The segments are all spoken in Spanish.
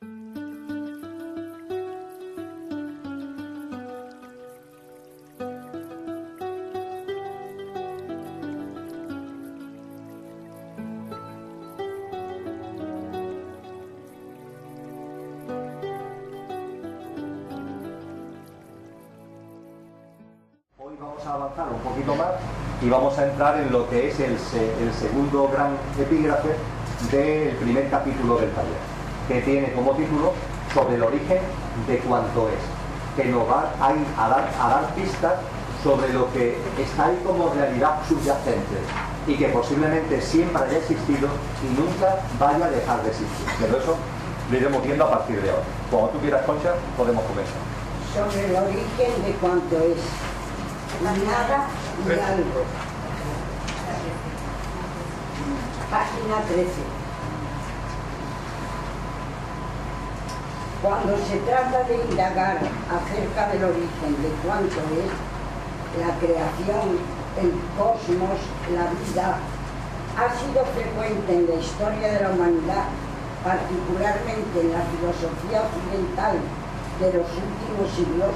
Hoy vamos a avanzar un poquito más y vamos a entrar en lo que es el segundo gran epígrafe del primer capítulo del taller, que tiene como título Sobre el origen de cuanto es, que nos va a dar pistas sobre lo que está ahí como realidad subyacente y que posiblemente siempre haya existido y nunca vaya a dejar de existir. Pero eso lo iremos viendo a partir de ahora. Como tú quieras, Concha, podemos comenzar. Sobre el origen de cuanto es. Nada y algo. Página 13. Cuando se trata de indagar acerca del origen de cuanto es, la creación, el cosmos, la vida, ha sido frecuente en la historia de la humanidad, particularmente en la filosofía occidental de los últimos siglos,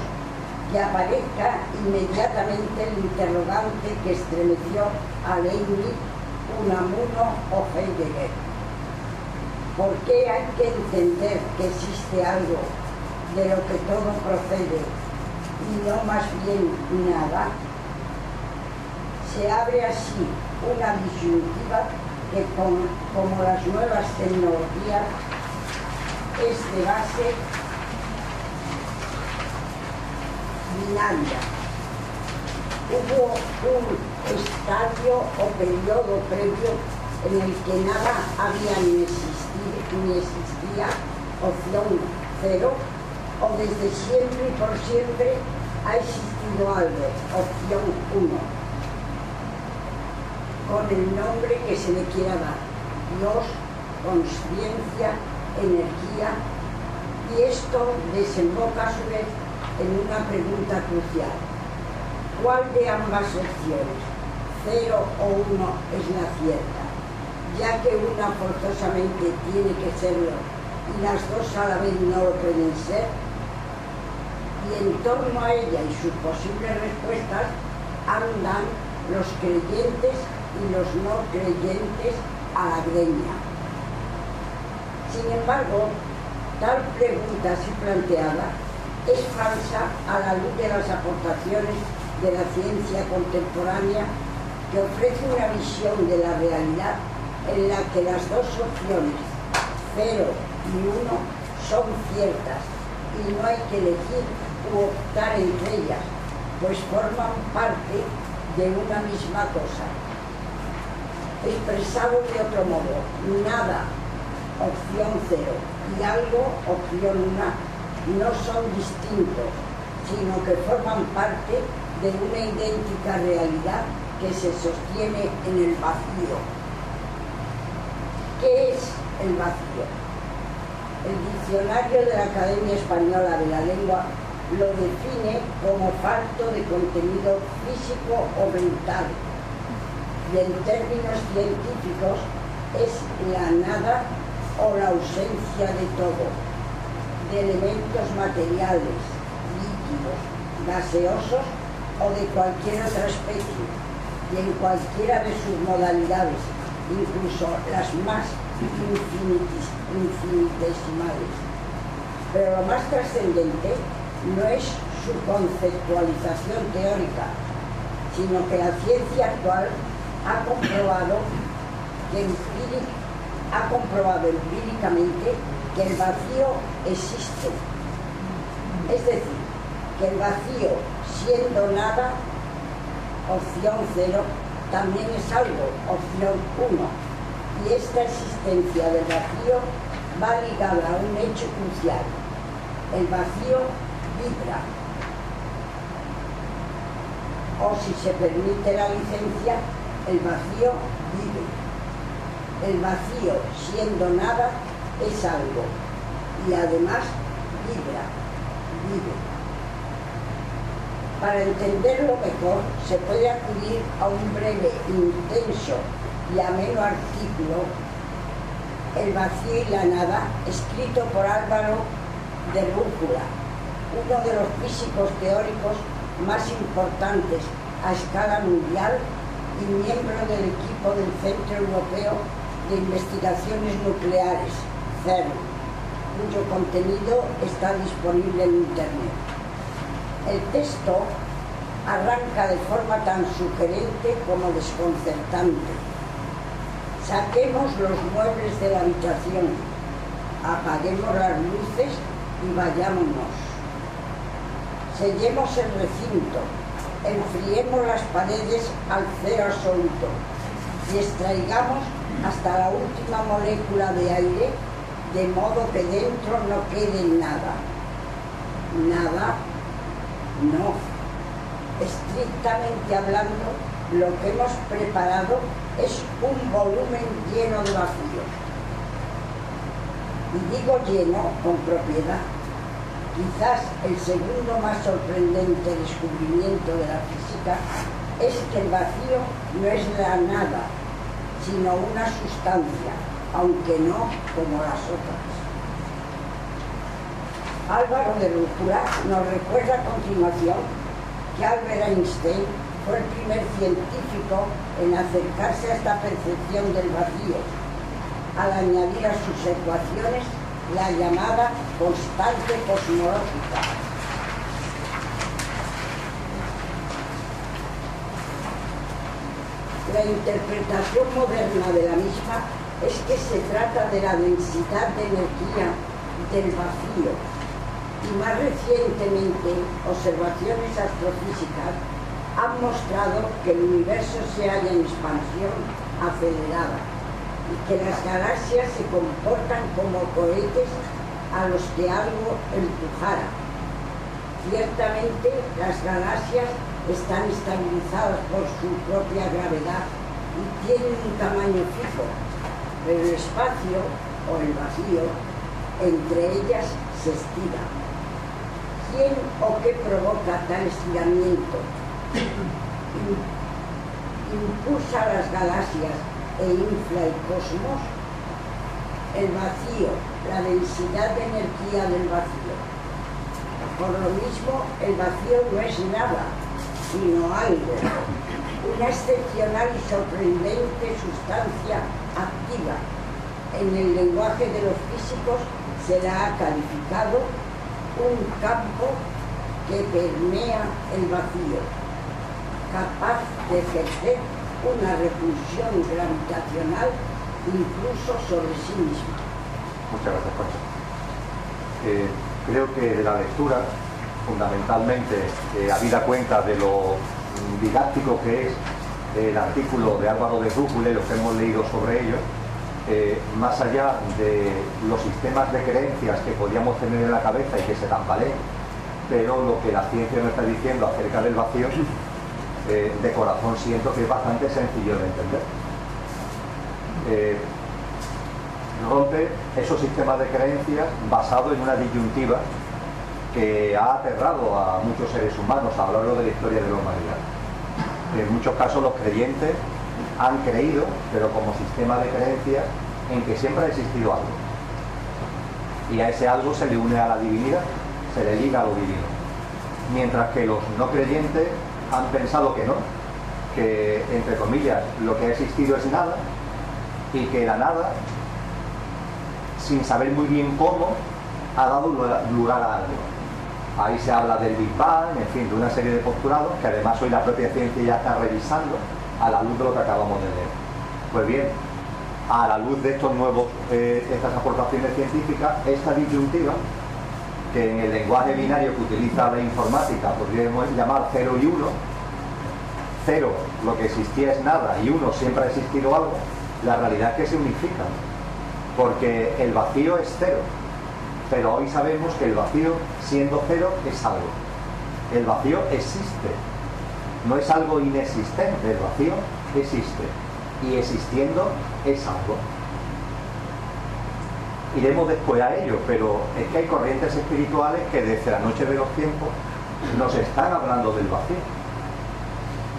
que aparezca inmediatamente el interrogante que estremeció a Leibniz, Unamuno o Heidegger. ¿Por qué hay que entender que existe algo de lo que todo procede y no más bien nada? Se abre así una disyuntiva que, como las nuevas tecnologías, es de base binaria. Hubo un estadio o periodo previo en el que nada había ni existía, opción cero, o desde siempre y por siempre ha existido algo, opción 1, con el nombre que se le quiera dar, Dios, consciencia, energía, y esto desemboca a su vez en una pregunta crucial. ¿Cuál de ambas opciones, 0 o 1, es la cierta? Ya que una forzosamente tiene que serlo y las dos a la vez no lo pueden ser. Y en torno a ella y sus posibles respuestas andan los creyentes y los no creyentes a la greña. Sin embargo, tal pregunta así planteada es falsa a la luz de las aportaciones de la ciencia contemporánea, que ofrece una visión de la realidad en la que las dos opciones, 0 y 1, son ciertas y no hay que elegir u optar entre ellas, pues forman parte de una misma cosa. Expresado de otro modo, nada, opción 0, y algo, opción 1, no son distintos, sino que forman parte de una idéntica realidad que se sostiene en el vacío. ¿Qué es el vacío? El diccionario de la Academia Española de la Lengua lo define como falto de contenido físico o mental, y en términos científicos es la nada o la ausencia de todo, de elementos materiales, líquidos, gaseosos o de cualquier otra especie, y en cualquiera de sus modalidades, incluso las más infinitesimales. Pero lo más trascendente no es su conceptualización teórica, sino que la ciencia actual ha comprobado empíricamente que el vacío existe. Es decir, que el vacío, siendo nada, opción 0, también es algo, opción 1. Y esta existencia del vacío va ligada a un hecho crucial. El vacío vibra. O si se permite la licencia, el vacío vive. El vacío, siendo nada, es algo, y además vibra, vive. Para entenderlo mejor, se puede acudir a un breve, intenso y ameno artículo El vacío y la nada, escrito por Álvaro de Rúcula, uno de los físicos teóricos más importantes a escala mundial y miembro del equipo del Centro Europeo de Investigaciones Nucleares, CERN, cuyo contenido está disponible en Internet. El texto arranca de forma tan sugerente como desconcertante. Saquemos los muebles de la habitación, apaguemos las luces y vayámonos. Sellemos el recinto, enfriemos las paredes al cero absoluto y extraigamos hasta la última molécula de aire, de modo que dentro no quede nada. Nada, no. Estrictamente hablando, lo que hemos preparado es un volumen lleno de vacío. Y digo lleno con propiedad. Quizás el segundo más sorprendente descubrimiento de la física es que el vacío no es la nada, sino una sustancia, aunque no como las otras. Álvaro de Rúcula nos recuerda a continuación que Albert Einstein fue el primer científico en acercarse a esta percepción del vacío, al añadir a sus ecuaciones la llamada constante cosmológica. La interpretación moderna de la misma es que se trata de la densidad de energía del vacío, y más recientemente observaciones astrofísicas han mostrado que el universo se halla en expansión acelerada y que las galaxias se comportan como cohetes a los que algo empujara. Ciertamente, las galaxias están estabilizadas por su propia gravedad y tienen un tamaño fijo, pero el espacio o el vacío entre ellas se estira. ¿Quién o qué provoca tal estiramiento? Impulsa las galaxias e infla el cosmos. El vacío, la densidad de energía del vacío. Por lo mismo, el vacío no es nada, sino algo, una excepcional y sorprendente sustancia activa. En el lenguaje de los físicos se la ha calificado un campo que permea el vacío, capaz de ejercer una repulsión gravitacional incluso sobre sí misma. Muchas gracias, Concha. Creo que de la lectura, fundamentalmente, habida cuenta de lo didáctico que es el artículo de Álvaro de Rúcula y lo que hemos leído sobre ello, más allá de los sistemas de creencias que podíamos tener en la cabeza y que se tambaleen, pero lo que la ciencia nos está diciendo acerca del vacío, de corazón siento que es bastante sencillo de entender. Rompe esos sistemas de creencias basados en una disyuntiva que ha aterrado a muchos seres humanos a lo largo de la historia de la humanidad. En muchos casos los creyentes han creído, pero como sistema de creencias, en que siempre ha existido algo. Y a ese algo se le une a la divinidad, se le liga a lo divino. Mientras que los no creyentes han pensado que no, que, entre comillas, lo que ha existido es nada, y que la nada, sin saber muy bien cómo, ha dado lugar a algo. Ahí se habla del Big Bang, en fin, de una serie de postulados que además hoy la propia ciencia ya está revisando a la luz de lo que acabamos de leer. Pues bien, a la luz de estos nuevos, estas aportaciones científicas, esta disyuntiva, que en el lenguaje binario que utiliza la informática podríamos llamar 0 y 1, 0 lo que existía es nada y 1 siempre ha existido algo, la realidad es que se unifican, porque el vacío es 0, pero hoy sabemos que el vacío, siendo 0, es algo. El vacío existe, no es algo inexistente, el vacío existe, y existiendo es algo. Iremos después a ello, pero es que hay corrientes espirituales que desde la noche de los tiempos nos están hablando del vacío.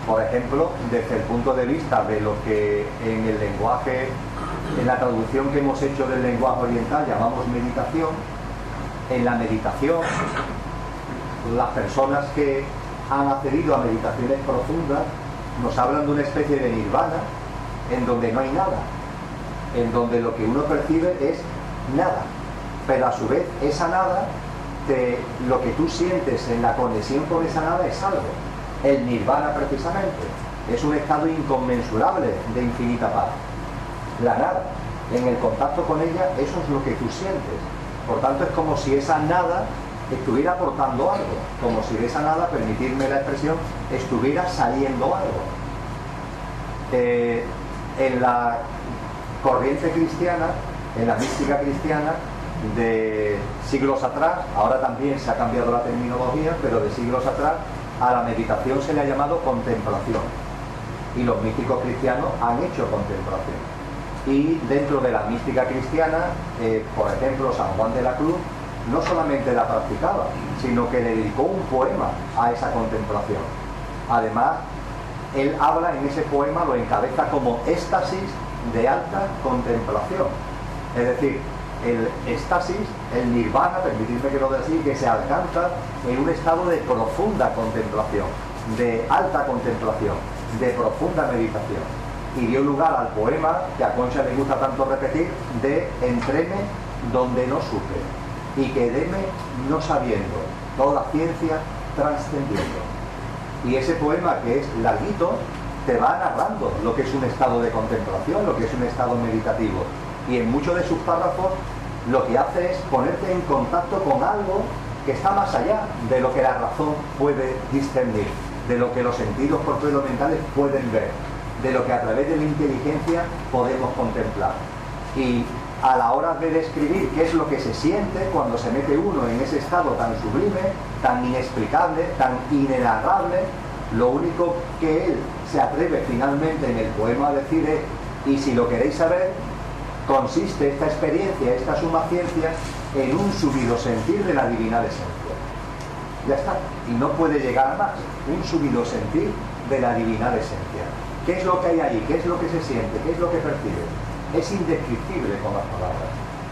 Por ejemplo, desde el punto de vista de lo que en el lenguaje en la traducción que hemos hecho del lenguaje oriental llamamos meditación. En la meditación, las personas que han accedido a meditaciones profundas nos hablan de una especie de nirvana en donde no hay nada, en donde lo que uno percibe es nada, pero a su vez esa nada, lo que tú sientes en la conexión con esa nada es algo. El nirvana precisamente es un estado inconmensurable de infinita paz. La nada, en el contacto con ella, eso es lo que tú sientes. Por tanto, es como si esa nada estuviera aportando algo, como si de esa nada, permitirme la expresión, estuviera saliendo algo. En la corriente cristiana, en la mística cristiana de siglos atrás, ahora también se ha cambiado la terminología, pero de siglos atrás, a la meditación se le ha llamado contemplación. Y los místicos cristianos han hecho contemplación. Y dentro de la mística cristiana, por ejemplo, San Juan de la Cruz no solamente la practicaba, sino que le dedicó un poema a esa contemplación. Además, él habla en ese poema, lo encabeza como éxtasis de alta contemplación. Es decir, el éxtasis, el nirvana, permitidme que lo diga así, que se alcanza en un estado de profunda contemplación, de alta contemplación, de profunda meditación. Y dio lugar al poema que a Concha le gusta tanto repetir, de entréme donde no supe y quedéme no sabiendo, toda ciencia trascendiendo. Y ese poema, que es larguito, te va narrando lo que es un estado de contemplación, lo que es un estado meditativo. Y en muchos de sus párrafos lo que hace es ponerte en contacto con algo que está más allá de lo que la razón puede discernir, de lo que los sentidos corporeomentales pueden ver, de lo que a través de la inteligencia podemos contemplar. Y a la hora de describir qué es lo que se siente cuando se mete uno en ese estado tan sublime, tan inexplicable, tan inenarrable, lo único que él se atreve finalmente en el poema a decir es: y si lo queréis saber, consiste esta experiencia, esta suma ciencia, en un subido sentir de la divinal esencia. Ya está, y no puede llegar a más. Un subido sentir de la divinal esencia. ¿Qué es lo que hay ahí? ¿Qué es lo que se siente? ¿Qué es lo que percibe? Es indescriptible con las palabras.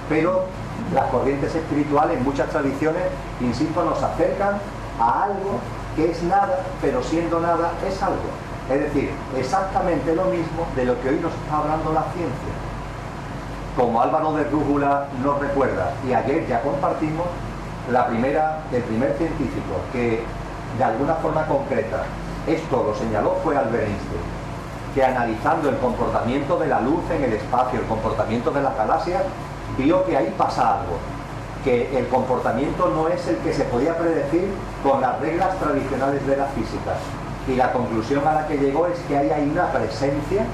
Pero las corrientes espirituales, muchas tradiciones, insisto, nos acercan a algo que es nada, pero siendo nada es algo. Es decir, exactamente lo mismo de lo que hoy nos está hablando la ciencia. Como Álvaro de Rújula nos recuerda, y ayer ya compartimos, el primer científico que de alguna forma concreta esto lo señaló fue Albert Einstein, que analizando el comportamiento de la luz en el espacio, el comportamiento de las galaxias, vio que ahí pasa algo, que el comportamiento no es el que se podía predecir con las reglas tradicionales de la física. Y la conclusión a la que llegó es que hay una presencia,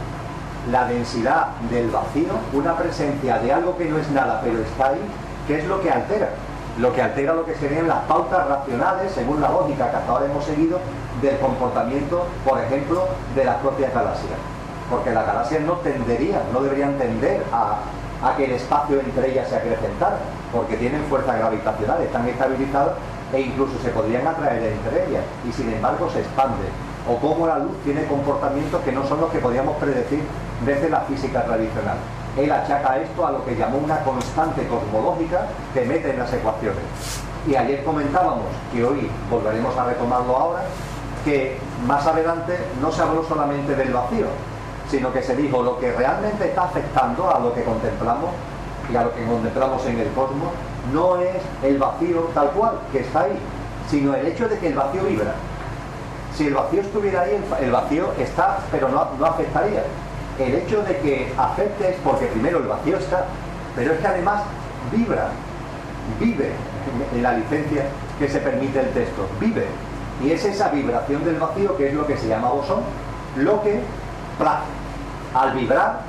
la densidad del vacío, una presencia de algo que no es nada, pero está ahí, que es lo que altera lo que serían las pautas racionales, según la lógica que hasta ahora hemos seguido, del comportamiento, por ejemplo, de las propias galaxias. Porque las galaxias no deberían tender a que el espacio entre ellas se acrecentara, porque tienen fuerza gravitacional, están estabilizadas e incluso se podrían atraer entre ellas, y sin embargo se expanden. O como la luz tiene comportamientos que no son los que podíamos predecir desde la física tradicional. Él achaca esto a lo que llamó una constante cosmológica que mete en las ecuaciones. Y ayer comentábamos, que hoy volveremos a retomarlo ahora, que más adelante no se habló solamente del vacío, sino que se dijo lo que realmente está afectando a lo que contemplamos y a lo que contemplamos en el cosmos no es el vacío tal cual, que está ahí, sino el hecho de que el vacío vibra. Si el vacío estuviera ahí, el vacío está, pero no afectaría. El hecho de que afecte es porque primero el vacío está, pero es que además vive en la licencia que se permite el texto, vive. Y es esa vibración del vacío, que es lo que se llama bosón, lo que, al vibrar,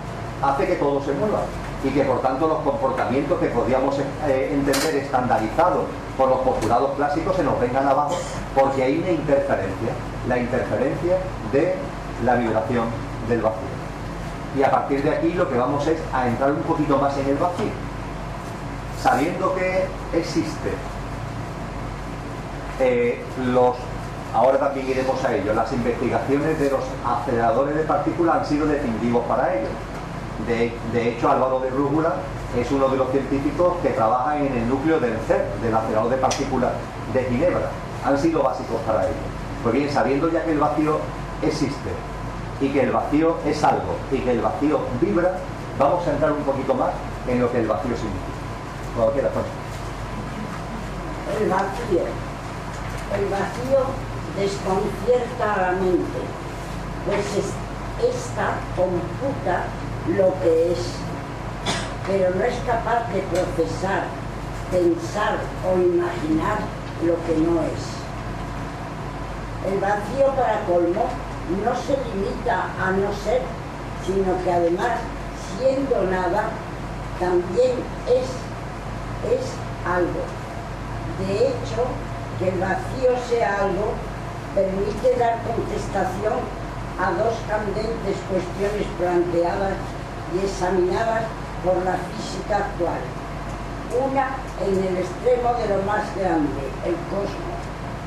hace que todo se mueva. Y que por tanto los comportamientos que podíamos entender estandarizados por los postulados clásicos se nos vengan abajo, porque hay una interferencia, la interferencia de la vibración del vacío. Y a partir de aquí lo que vamos es a entrar un poquito más en el vacío, sabiendo que existe ahora también iremos a ello, las investigaciones de los aceleradores de partículas han sido definitivos para ello. De hecho, Álvaro de Rúbula es uno de los científicos que trabaja en el núcleo del CERN, del acelerador de partículas de Ginebra. Han sido básicos para ello. Pues bien, sabiendo ya que el vacío existe y que el vacío es algo y que el vacío vibra, vamos a entrar un poquito más en lo que el vacío significa. Cuando quieras, Juan. El vacío. El vacío desconcierta a la mente, pues esta computa lo que es, pero no es capaz de procesar, pensar o imaginar lo que no es. El vacío, para colmo, no se limita a no ser, sino que además, siendo nada, también es algo. De hecho, que el vacío sea algo permite dar contestación a dos candentes cuestiones planteadas y examinadas por la física actual. Una en el extremo de lo más grande, el cosmos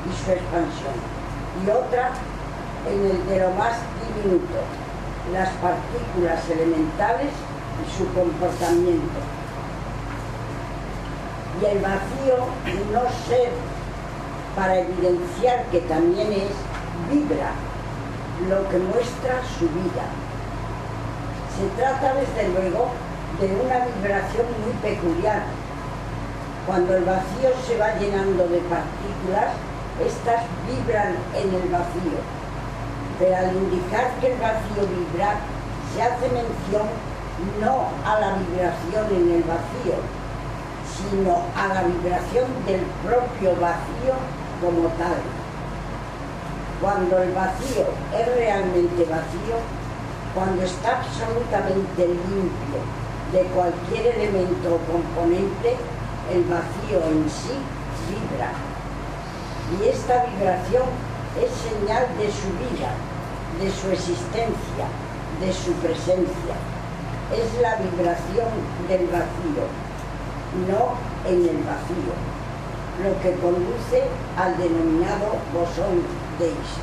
y su expansión, y otra en el de lo más diminuto, las partículas elementales y su comportamiento. Y el vacío, no ser, para evidenciar que también es, vibra, lo que muestra su vida. Se trata, desde luego, de una vibración muy peculiar. Cuando el vacío se va llenando de partículas, estas vibran en el vacío. Pero al indicar que el vacío vibra, se hace mención no a la vibración en el vacío, sino a la vibración del propio vacío como tal. Cuando el vacío es realmente vacío, cuando está absolutamente limpio de cualquier elemento o componente, el vacío en sí vibra. Y esta vibración es señal de su vida, de su existencia, de su presencia. Es la vibración del vacío, no en el vacío, lo que conduce al denominado bosón de Higgs.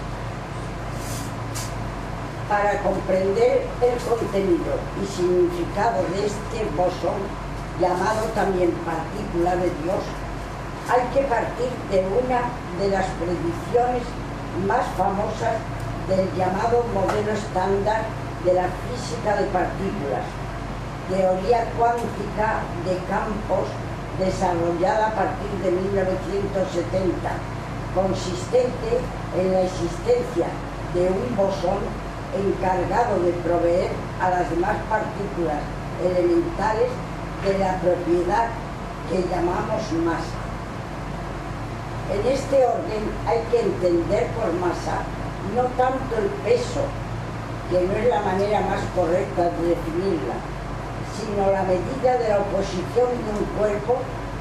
Para comprender el contenido y significado de este bosón, llamado también partícula de Dios, hay que partir de una de las predicciones más famosas del llamado modelo estándar de la física de partículas, teoría cuántica de campos desarrollada a partir de 1970, consistente en la existencia de un bosón encargado de proveer a las demás partículas elementales de la propiedad que llamamos masa. En este orden hay que entender por masa no tanto el peso, que no es la manera más correcta de definirla, sino la medida de la oposición de un cuerpo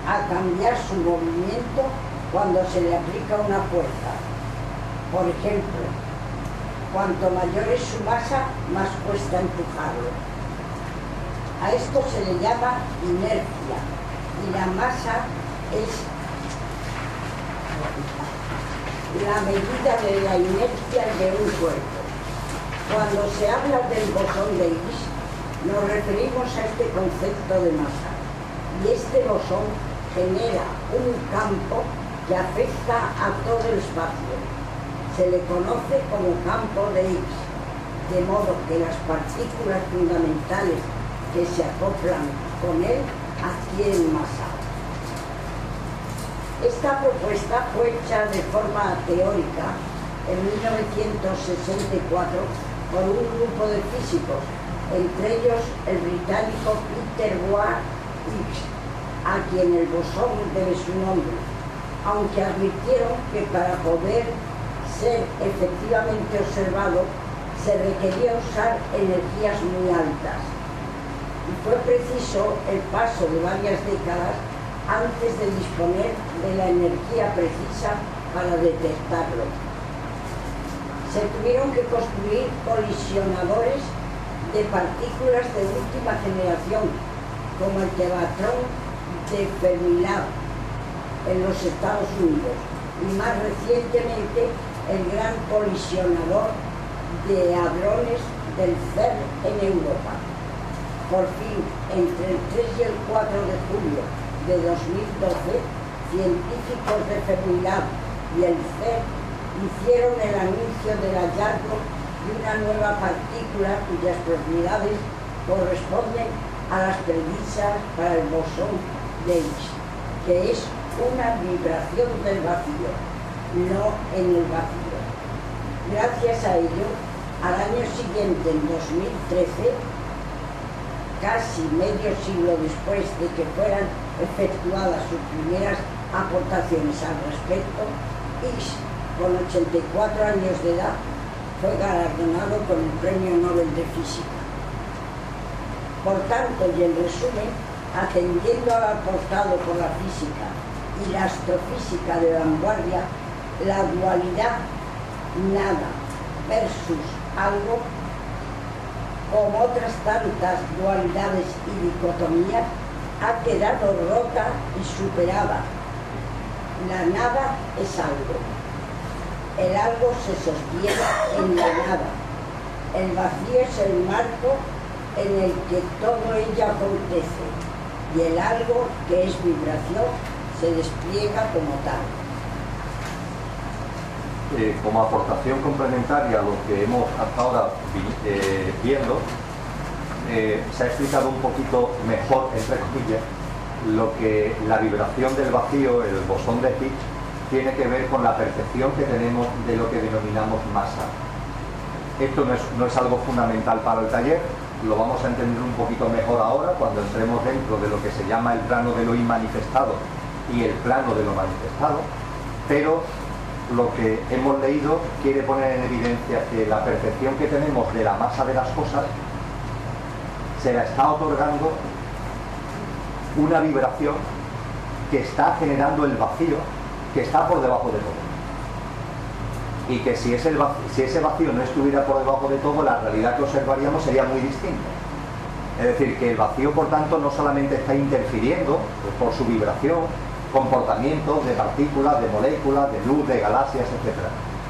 a cambiar su movimiento cuando se le aplica una fuerza. Por ejemplo, cuanto mayor es su masa, más cuesta empujarlo. A esto se le llama inercia, y la masa es la medida de la inercia de un cuerpo. Cuando se habla del bosón de Higgs, nos referimos a este concepto de masa, y este bosón genera un campo que afecta a todo el espacio. Se le conoce como campo de Higgs, de modo que las partículas fundamentales que se acoplan con él adquieren masa. Esta propuesta fue hecha de forma teórica en 1964 por un grupo de físicos, entre ellos el británico Peter Higgs, a quien el bosón debe su nombre, aunque advirtieron que para poder ser efectivamente observado se requería usar energías muy altas. Y fue preciso el paso de varias décadas antes de disponer de la energía precisa para detectarlo. Se tuvieron que construir colisionadores de partículas de última generación, como el tevatrón de Fermilab en los Estados Unidos, y más recientemente el gran colisionador de hadrones del CERN en Europa. Por fin, entre el 3 y el 4 de julio de 2012, científicos de Fermilab y el CERN hicieron el anuncio del hallazgo de una nueva partícula cuyas propiedades corresponden a las previstas para el bosón de Higgs, que es una vibración del vacío, no en el vacío. Gracias a ello, al año siguiente, en 2013, casi medio siglo después de que fueran efectuadas sus primeras aportaciones al respecto, Higgs, con 84 años de edad, fue galardonado con el Premio Nobel de Física. Por tanto, y en resumen, atendiendo al aportado por la física y la astrofísica de vanguardia, la dualidad nada versus algo, como otras tantas dualidades y dicotomías, ha quedado rota y superada. La nada es algo. El algo se sostiene en la nada. El vacío es el marco en el que todo ello acontece, y el algo, que es vibración, se despliega como tal. Como aportación complementaria a lo que hemos hasta ahora viendo, se ha explicado un poquito mejor, entre comillas, lo que la vibración del vacío, el bosón de Higgs, tiene que ver con la percepción que tenemos de lo que denominamos masa. Esto no es algo fundamental para el taller, lo vamos a entender un poquito mejor ahora cuando entremos dentro de lo que se llama el plano de lo inmanifestado y el plano de lo manifestado, pero lo que hemos leído quiere poner en evidencia que la percepción que tenemos de la masa de las cosas se la está otorgando una vibración que está generando el vacío que está por debajo de todo. Y que si ese vacío no estuviera por debajo de todo, la realidad que observaríamos sería muy distinta. Es decir, que el vacío, por tanto, no solamente está interfiriendo por su vibración, comportamientos de partículas, de moléculas, de luz, de galaxias, etc.,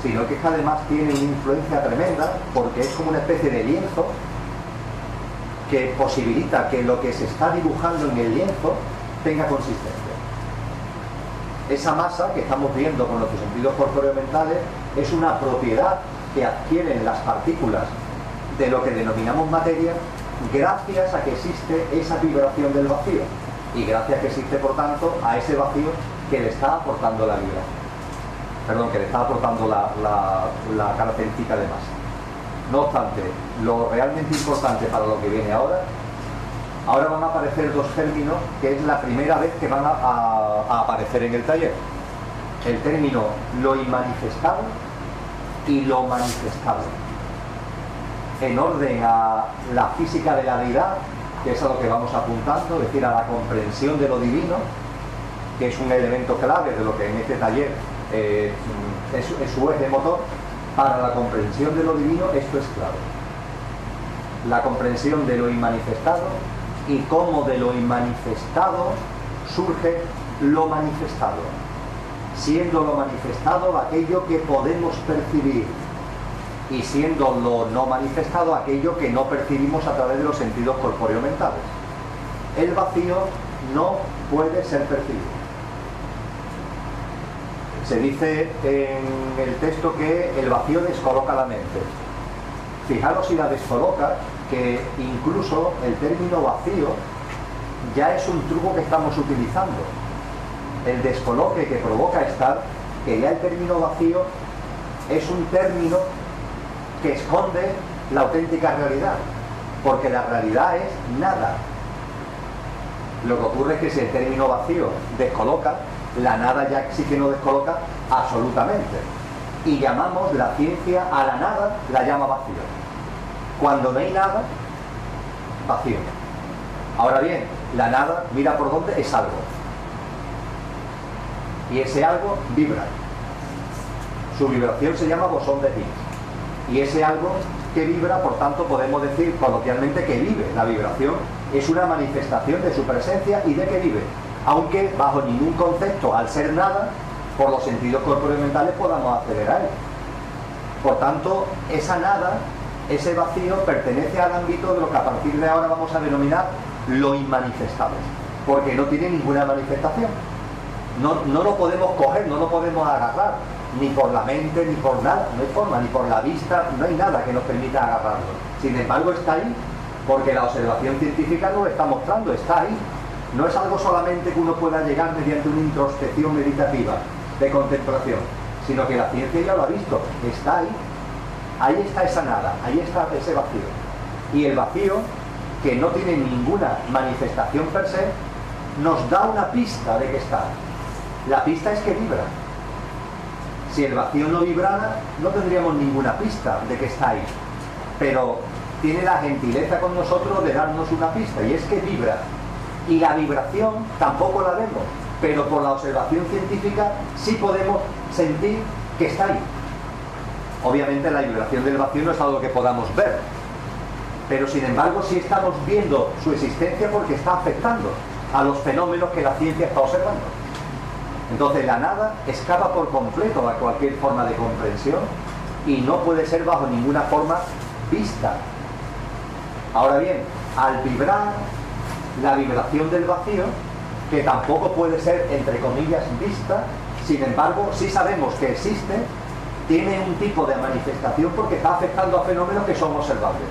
sino que además tiene una influencia tremenda porque es como una especie de lienzo que posibilita que lo que se está dibujando en el lienzo tenga consistencia. Esa masa que estamos viendo con nuestros sentidos corpóreo-mentales es una propiedad que adquieren las partículas de lo que denominamos materia gracias a que existe esa vibración del vacío y gracias a que existe, por tanto, a ese vacío que le está aportando la vibración. Perdón, que le está aportando la característica de masa. No obstante, lo realmente importante para lo que viene ahora van a aparecer dos términos que es la primera vez que van a aparecer en el taller. El término lo inmanifestado y lo manifestado. En orden a la física de la deidad, que es a lo que vamos apuntando, es decir, a la comprensión de lo divino, que es un elemento clave de lo que en este taller es su eje motor. Para la comprensión de lo divino esto es clave. La comprensión de lo inmanifestado y cómo de lo inmanifestado surge lo manifestado, siendo lo manifestado aquello que podemos percibir y siendo lo no manifestado aquello que no percibimos a través de los sentidos corpóreo-mentales. El vacío no puede ser percibido. Se dice en el texto que el vacío descoloca la mente. Fijaros si la descoloca, que incluso el término vacío ya es un truco que estamos utilizando. El descoloque que provoca estar, que ya el término vacío es un término que esconde la auténtica realidad, porque la realidad es nada. Lo que ocurre es que si el término vacío descoloca, la nada ya sí que no descoloca absolutamente. Y llamamos la ciencia a la nada, la llama vacío. Cuando no hay nada, vacío. Ahora bien, la nada, mira por dónde, es algo. Y ese algo vibra. Su vibración se llama bosón de Higgs. Y ese algo que vibra, por tanto, podemos decir coloquialmente que vive. La vibración es una manifestación de su presencia y de que vive. Aunque bajo ningún concepto, al ser nada, por los sentidos corpóreo-mentales podamos acceder a él. Por tanto, esa nada ese vacío pertenece al ámbito de lo que a partir de ahora vamos a denominar lo inmanifestable, porque no tiene ninguna manifestación. No lo podemos coger, no lo podemos agarrar, ni por la mente, ni por nada, no hay forma, ni por la vista, no hay nada que nos permita agarrarlo. Sin embargo, está ahí, porque la observación científica nos lo está mostrando, está ahí. No es algo solamente que uno pueda llegar mediante una introspección meditativa, de contemplación, sino que la ciencia ya lo ha visto, está ahí. Ahí está esa nada, ahí está ese vacío. Y el vacío, que no tiene ninguna manifestación per se, nos da una pista de que está. La pista es que vibra. Si el vacío no vibrara, no tendríamos ninguna pista de que está ahí. Pero tiene la gentileza con nosotros de darnos una pista, y es que vibra. Y la vibración tampoco la vemos, pero por la observación científica sí podemos sentir que está ahí. Obviamente la vibración del vacío no es algo que podamos ver, pero sin embargo sí estamos viendo su existencia porque está afectando a los fenómenos que la ciencia está observando. Entonces la nada escapa por completo a cualquier forma de comprensión y no puede ser bajo ninguna forma vista. Ahora bien, al vibrar, la vibración del vacío, que tampoco puede ser, entre comillas, vista, sin embargo, sí sabemos que existe, tiene un tipo de manifestación porque está afectando a fenómenos que son observables.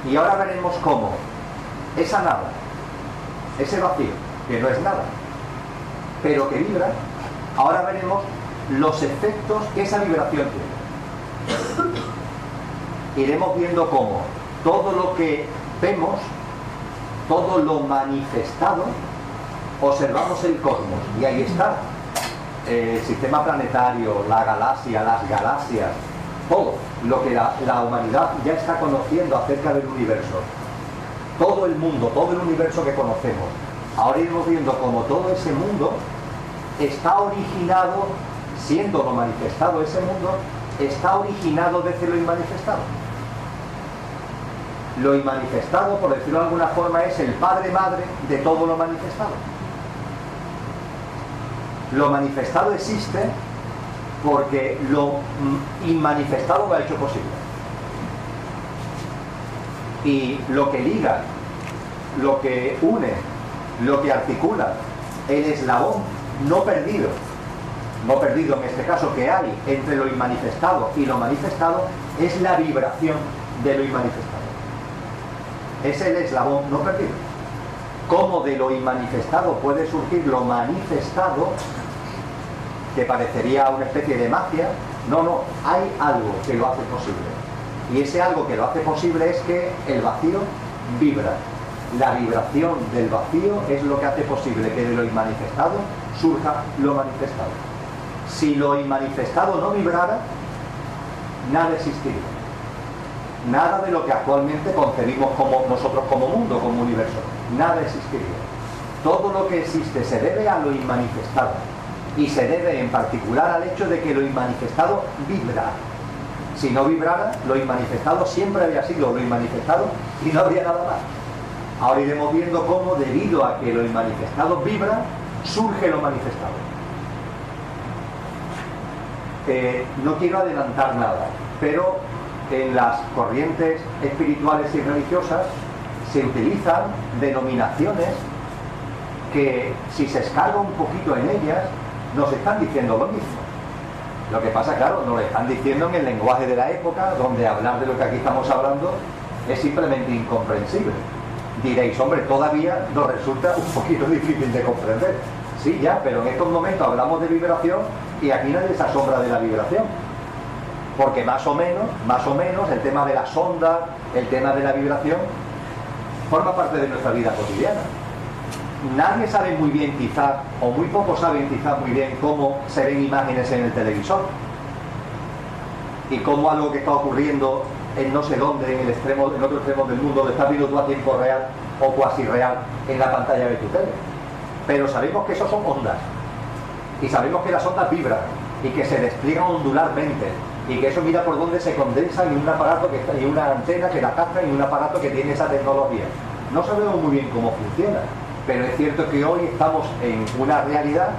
Y ahora veremos cómo esa nada, ese vacío, que no es nada, pero que vibra, ahora veremos los efectos que esa vibración tiene. Iremos viendo cómo todo lo que vemos, todo lo manifestado, observamos el cosmos, y ahí está el sistema planetario, la galaxia, las galaxias, todo lo que la humanidad ya está conociendo acerca del universo, todo el mundo, todo el universo que conocemos. Ahora iremos viendo cómo todo ese mundo está originado, siendo lo manifestado ese mundo, está originado desde lo inmanifestado. Lo inmanifestado, por decirlo de alguna forma, es el padre-madre de todo lo manifestado. Lo manifestado existe porque lo inmanifestado lo ha hecho posible. Y lo que liga, lo que une, lo que articula, el eslabón no perdido en este caso que hay entre lo inmanifestado y lo manifestado, es la vibración de lo inmanifestado. Es el eslabón no perdido. ¿Cómo de lo inmanifestado puede surgir lo manifestado, que parecería una especie de magia? No, hay algo que lo hace posible. Y ese algo que lo hace posible es que el vacío vibra. La vibración del vacío es lo que hace posible que de lo inmanifestado surja lo manifestado. Si lo inmanifestado no vibrara, nada existiría. Nada de lo que actualmente concebimos como nosotros como mundo, como universo, nada existiría. Todo lo que existe se debe a lo inmanifestado, y se debe en particular al hecho de que lo inmanifestado vibra. Si no vibrara, lo inmanifestado siempre había sido lo inmanifestado y no habría nada más. Ahora iremos viendo cómo, debido a que lo inmanifestado vibra, surge lo manifestado. No quiero adelantar nada, pero en las corrientes espirituales y religiosas se utilizan denominaciones que, si se escarba un poquito en ellas, nos están diciendo lo mismo. Lo que pasa, claro, nos lo están diciendo en el lenguaje de la época, donde hablar de lo que aquí estamos hablando es simplemente incomprensible. Diréis, hombre, todavía nos resulta un poquito difícil de comprender. Sí, ya, pero en estos momentos hablamos de vibración y aquí nadie se asombra de la vibración. Porque más o menos, el tema de las ondas, el tema de la vibración, forma parte de nuestra vida cotidiana. Nadie sabe muy bien quizá, o muy pocos saben quizá muy bien cómo se ven imágenes en el televisor. Y cómo algo que está ocurriendo en no sé dónde, en otro extremo del mundo, lo estás viendo tú a tiempo real o cuasi real en la pantalla de tu tele. Pero sabemos que eso son ondas. Y sabemos que las ondas vibran y que se despliegan ondularmente. Y que eso mira por dónde se condensa en un aparato que está, en una antena que la capta, en un aparato que tiene esa tecnología. No sabemos muy bien cómo funciona, pero es cierto que hoy estamos en una realidad,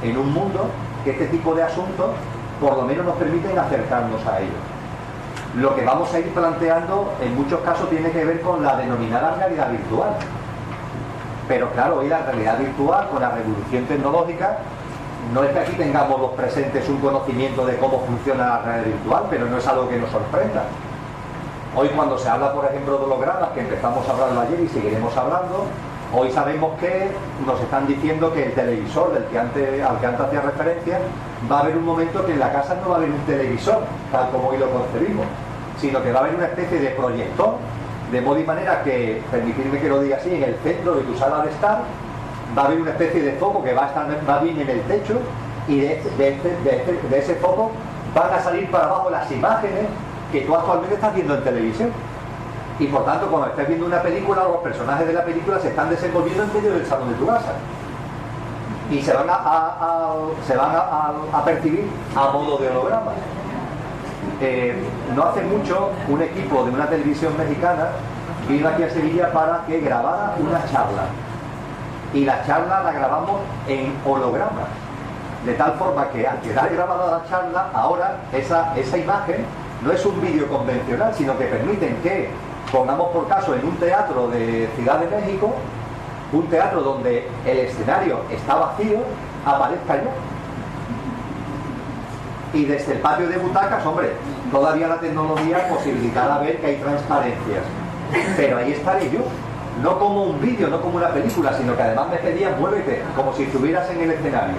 en un mundo, que este tipo de asuntos por lo menos nos permiten acercarnos a ellos. Lo que vamos a ir planteando en muchos casos tiene que ver con la denominada realidad virtual. Pero claro, hoy la realidad virtual, con la revolución tecnológica, no es que aquí tengamos los presentes un conocimiento de cómo funciona la realidad virtual, pero no es algo que nos sorprenda. Hoy cuando se habla, por ejemplo, de hologramas, que empezamos a hablarlo ayer y seguiremos hablando, hoy sabemos que nos están diciendo que el televisor al que antes hacía referencia, va a haber un momento que en la casa no va a haber un televisor, tal como hoy lo concebimos, sino que va a haber una especie de proyector, de modo y manera que, permitidme que lo diga así, en el centro de tu sala de estar, va a haber una especie de foco que va a estar más bien en el techo, y de ese foco van a salir para abajo las imágenes que tú actualmente estás viendo en televisión. Y por tanto, cuando estés viendo una película, los personajes de la película se están desenvolviendo en medio del salón de tu casa. Y se van a percibir a modo de holograma. No hace mucho, un equipo de una televisión mexicana vino aquí a Sevilla para que grabara una charla. Y la charla la grabamos en holograma. De tal forma que al quedar grabada la charla, ahora esa imagen no es un vídeo convencional, sino que permiten que, pongamos por caso, en un teatro de Ciudad de México, un teatro donde el escenario está vacío, aparezca yo. Y desde el patio de butacas, hombre, todavía la tecnología posibilitará ver que hay transparencias. Pero ahí estaré yo, no como un vídeo, no como una película, sino que además me pedían muévete, como si estuvieras en el escenario.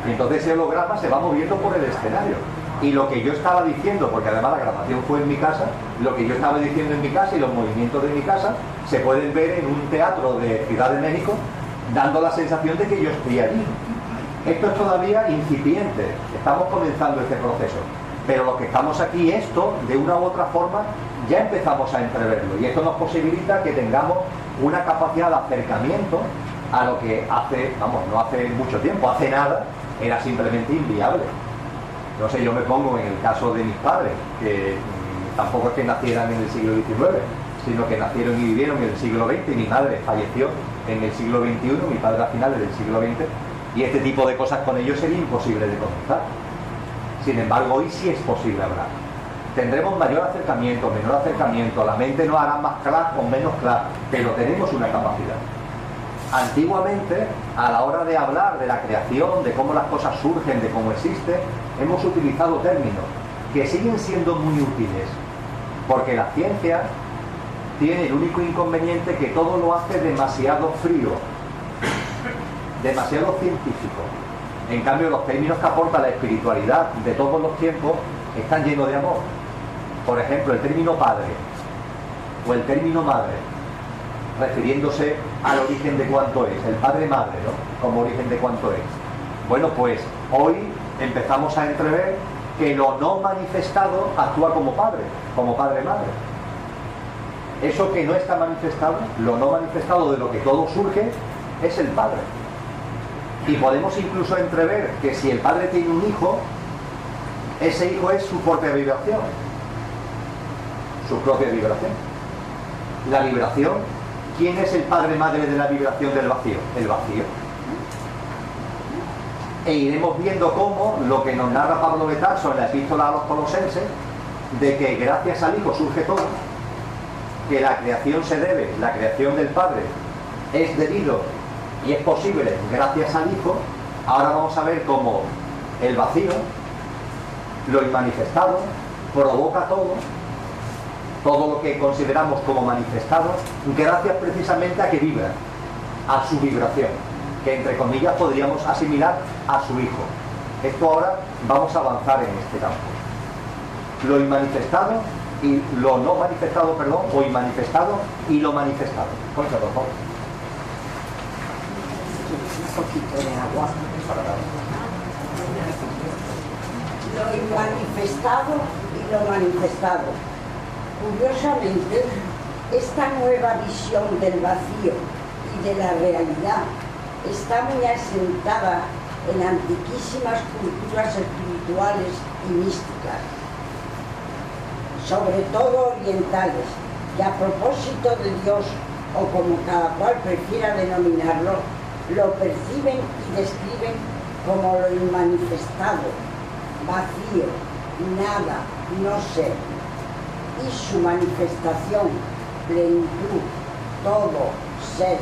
Y entonces ese holograma se va moviendo por el escenario. Y lo que yo estaba diciendo, porque además la grabación fue en mi casa, lo que yo estaba diciendo en mi casa y los movimientos de mi casa se pueden ver en un teatro de Ciudad de México, dando la sensación de que yo estoy allí. Esto es todavía incipiente, estamos comenzando este proceso, pero lo que estamos aquí, esto, de una u otra forma, ya empezamos a entreverlo, y esto nos posibilita que tengamos una capacidad de acercamiento a lo que hace, no hace mucho tiempo, hace nada, era simplemente inviable. No sé, yo me pongo en el caso de mis padres, que tampoco es que nacieran en el siglo XIX, sino que nacieron y vivieron en el siglo XX, y mi madre falleció en el siglo XXI, mi padre a finales del siglo XX, y este tipo de cosas con ellos sería imposible de comenzar. Sin embargo, hoy sí es posible hablar. Tendremos mayor acercamiento, menor acercamiento, la mente nos hará más clara o menos clara, pero tenemos una capacidad. Antiguamente, a la hora de hablar de la creación, de cómo las cosas surgen, de cómo existen, hemos utilizado términos que siguen siendo muy útiles, porque la ciencia tiene el único inconveniente que todo lo hace demasiado frío, demasiado científico. En cambio, los términos que aporta la espiritualidad de todos los tiempos están llenos de amor. Por ejemplo, el término padre o el término madre, refiriéndose al origen de cuánto es, el padre-madre, ¿no? Como origen de cuánto es. Bueno, pues hoy empezamos a entrever que lo no manifestado actúa como padre-madre. Eso que no está manifestado, lo no manifestado de lo que todo surge, es el padre. Y podemos incluso entrever que si el padre tiene un hijo, ese hijo es su propia vibración. Su propia vibración. La vibración, ¿quién es el padre-madre de la vibración del vacío? El vacío. E iremos viendo cómo lo que nos narra Pablo de Tarso en la epístola a los Colosenses, de que gracias al Hijo surge todo, que la creación se debe, la creación del Padre es debido y es posible gracias al Hijo. Ahora vamos a ver cómo el vacío, lo inmanifestado, provoca todo lo que consideramos como manifestado, gracias precisamente a que vibra, a su vibración, que entre comillas podríamos asimilar a su Hijo. Esto ahora vamos a avanzar en este campo. Lo inmanifestado y lo no manifestado, perdón, o inmanifestado y lo manifestado. Concha, por favor. Un poquito de agua. Lo inmanifestado y lo manifestado. Curiosamente, esta nueva visión del vacío y de la realidad está muy asentada en antiquísimas culturas espirituales y místicas, sobre todo orientales, que a propósito de Dios, o como cada cual prefiera denominarlo, lo perciben y describen como lo inmanifestado, vacío, nada, no ser. y su manifestación, plenitud, todo, ser,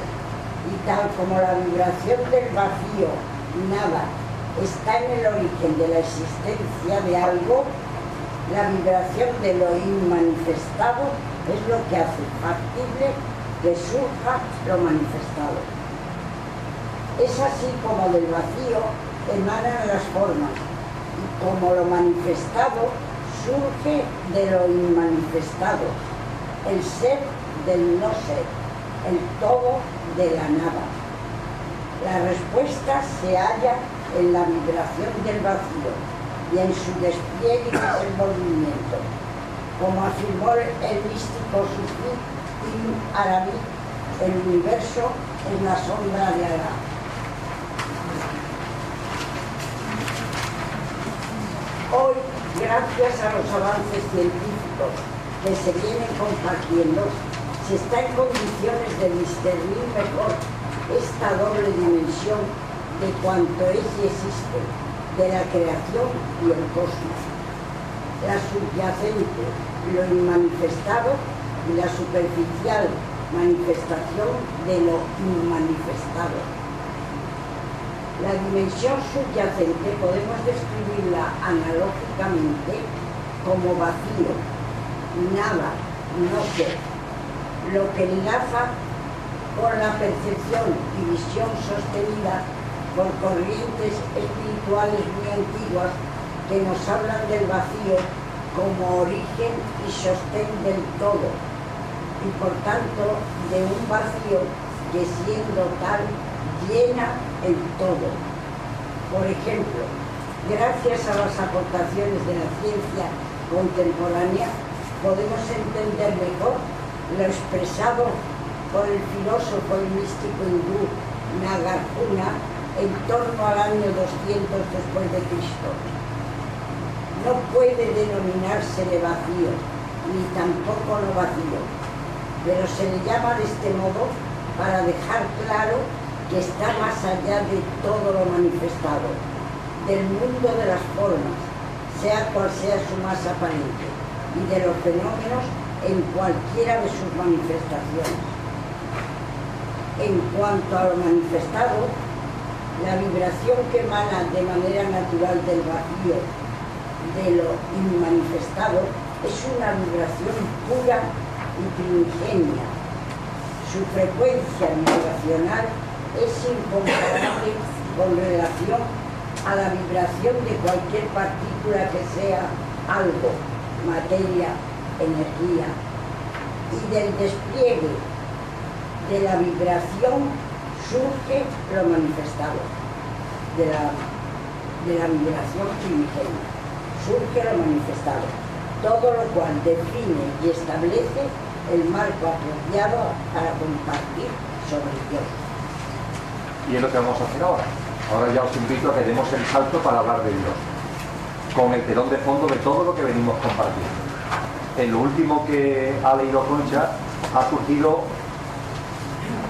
y tal como la vibración del vacío, nada, está en el origen de la existencia de algo, la vibración de lo inmanifestado es lo que hace factible que surja lo manifestado. Es así como del vacío emanan las formas, y como lo manifestado surge de lo inmanifestado, el ser del no ser, el todo de la nada. La respuesta se halla en la vibración del vacío y en su despliegue y desenvolvimiento. Como afirmó el místico sufí Ibn Arabi, el universo es la sombra de Alá. Hoy, gracias a los avances científicos que se vienen compartiendo, se está en condiciones de discernir mejor esta doble dimensión de cuanto es y existe, de la creación y el cosmos. La subyacente, lo inmanifestado, y la superficial manifestación de lo inmanifestado. La dimensión subyacente podemos describirla analógicamente como vacío, nada, no ser, lo que enlaza con la percepción y visión sostenida por corrientes espirituales muy antiguas que nos hablan del vacío como origen y sostén del todo, y por tanto de un vacío que siendo tal llena el todo. Por ejemplo, gracias a las aportaciones de la ciencia contemporánea podemos entender mejor lo expresado por el filósofo y místico hindú Nagarjuna en torno al año 200 después de Cristo. No puede denominarse vacío, ni tampoco no vacío, pero se le llama de este modo para dejar claro que está más allá de todo lo manifestado, del mundo de las formas, sea cual sea su más aparente, y de los fenómenos en cualquiera de sus manifestaciones. En cuanto a lo manifestado, la vibración que emana de manera natural del vacío, de lo inmanifestado, es una vibración pura y primigenia. Su frecuencia vibracional es incomparable con relación a la vibración de cualquier partícula que sea algo, materia, energía, y del despliegue de la vibración surge lo manifestado, de la vibración primigenia, surge lo manifestado, todo lo cual define y establece el marco apropiado para compartir sobre Dios. Y es lo que vamos a hacer ahora. Ahora ya os invito a que demos el salto para hablar de Dios, con el telón de fondo de todo lo que venimos compartiendo. En lo último que ha leído Concha ha surgido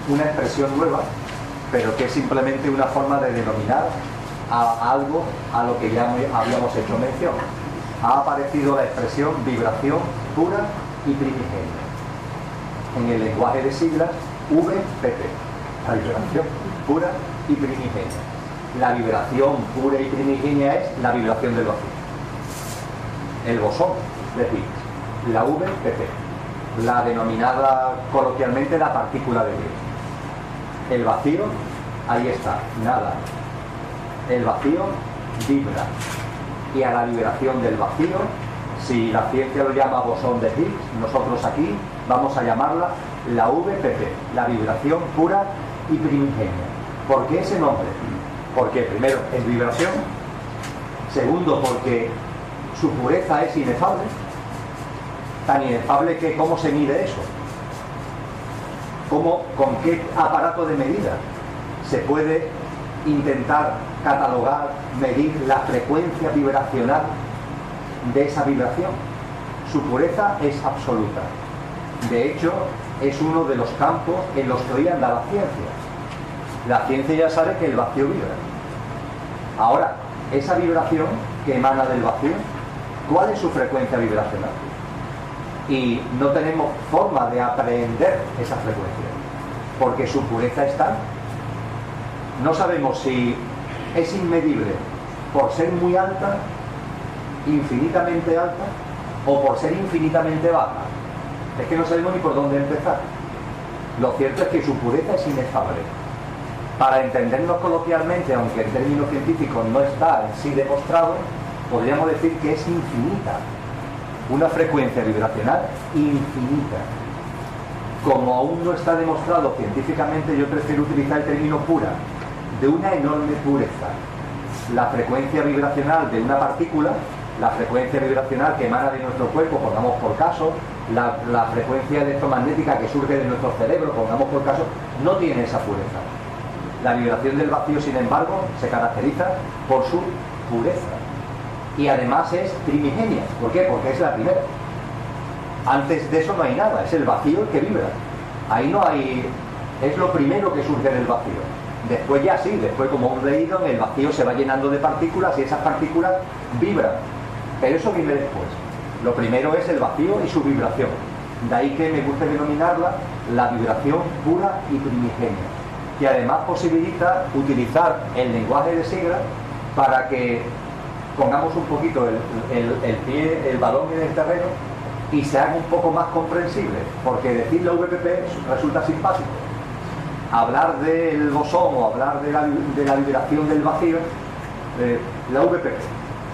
una expresión nueva, pero que es simplemente una forma de denominar a algo a lo que ya habíamos hecho mención. Ha aparecido la expresión vibración pura y primigenia. En el lenguaje de siglas, VPP, la vibración pura y primigenia. La vibración pura y primigenia es la vibración del vacío. El bosón de Higgs, la VPP, la denominada coloquialmente la partícula de Dios. El vacío, ahí está, nada. El vacío vibra. Y a la vibración del vacío, si la ciencia lo llama bosón de Higgs, nosotros aquí vamos a llamarla la VPP, la vibración pura y primigenia. ¿Por qué ese nombre? Porque primero es vibración, segundo porque su pureza es inefable, tan inefable que ¿cómo se mide eso? ¿Con qué aparato de medida se puede intentar catalogar, medir la frecuencia vibracional de esa vibración? Su pureza es absoluta. De hecho, es uno de los campos en los que hoy anda la ciencia. La ciencia ya sabe que el vacío vibra. Ahora, esa vibración que emana del vacío, ¿cuál es su frecuencia vibracional? y no tenemos forma de aprehender esa frecuencia, porque su pureza está. No sabemos si es inmedible por ser muy alta, infinitamente alta, o por ser infinitamente baja. Es que no sabemos ni por dónde empezar. Lo cierto es que su pureza es inefable. Para entendernos coloquialmente, aunque en términos científicos no está en sí demostrado, podríamos decir que es infinita. Una frecuencia vibracional infinita. Como aún no está demostrado científicamente, yo prefiero utilizar el término pura, de una enorme pureza. La frecuencia vibracional de una partícula, la frecuencia vibracional que emana de nuestro cuerpo, pongamos por caso, la frecuencia electromagnética que surge de nuestro cerebro, pongamos por caso, no tiene esa pureza. La vibración del vacío, sin embargo, se caracteriza por su pureza. Y además es primigenia. ¿Por qué? Porque es la primera. Antes de eso no hay nada, es el vacío el que vibra. Ahí no hay... es lo primero que surge del vacío. Después ya sí, después como hemos leído, el vacío se va llenando de partículas y esas partículas vibran. Pero eso viene después. Lo primero es el vacío y su vibración. De ahí que me gusta denominarla la vibración pura y primigenia, que además posibilita utilizar el lenguaje de siglas para que pongamos un poquito el pie, el balón en el terreno y se haga un poco más comprensible, porque decir la VPP resulta simpático. Hablar del bosón o hablar de la vibración del vacío, la VPP.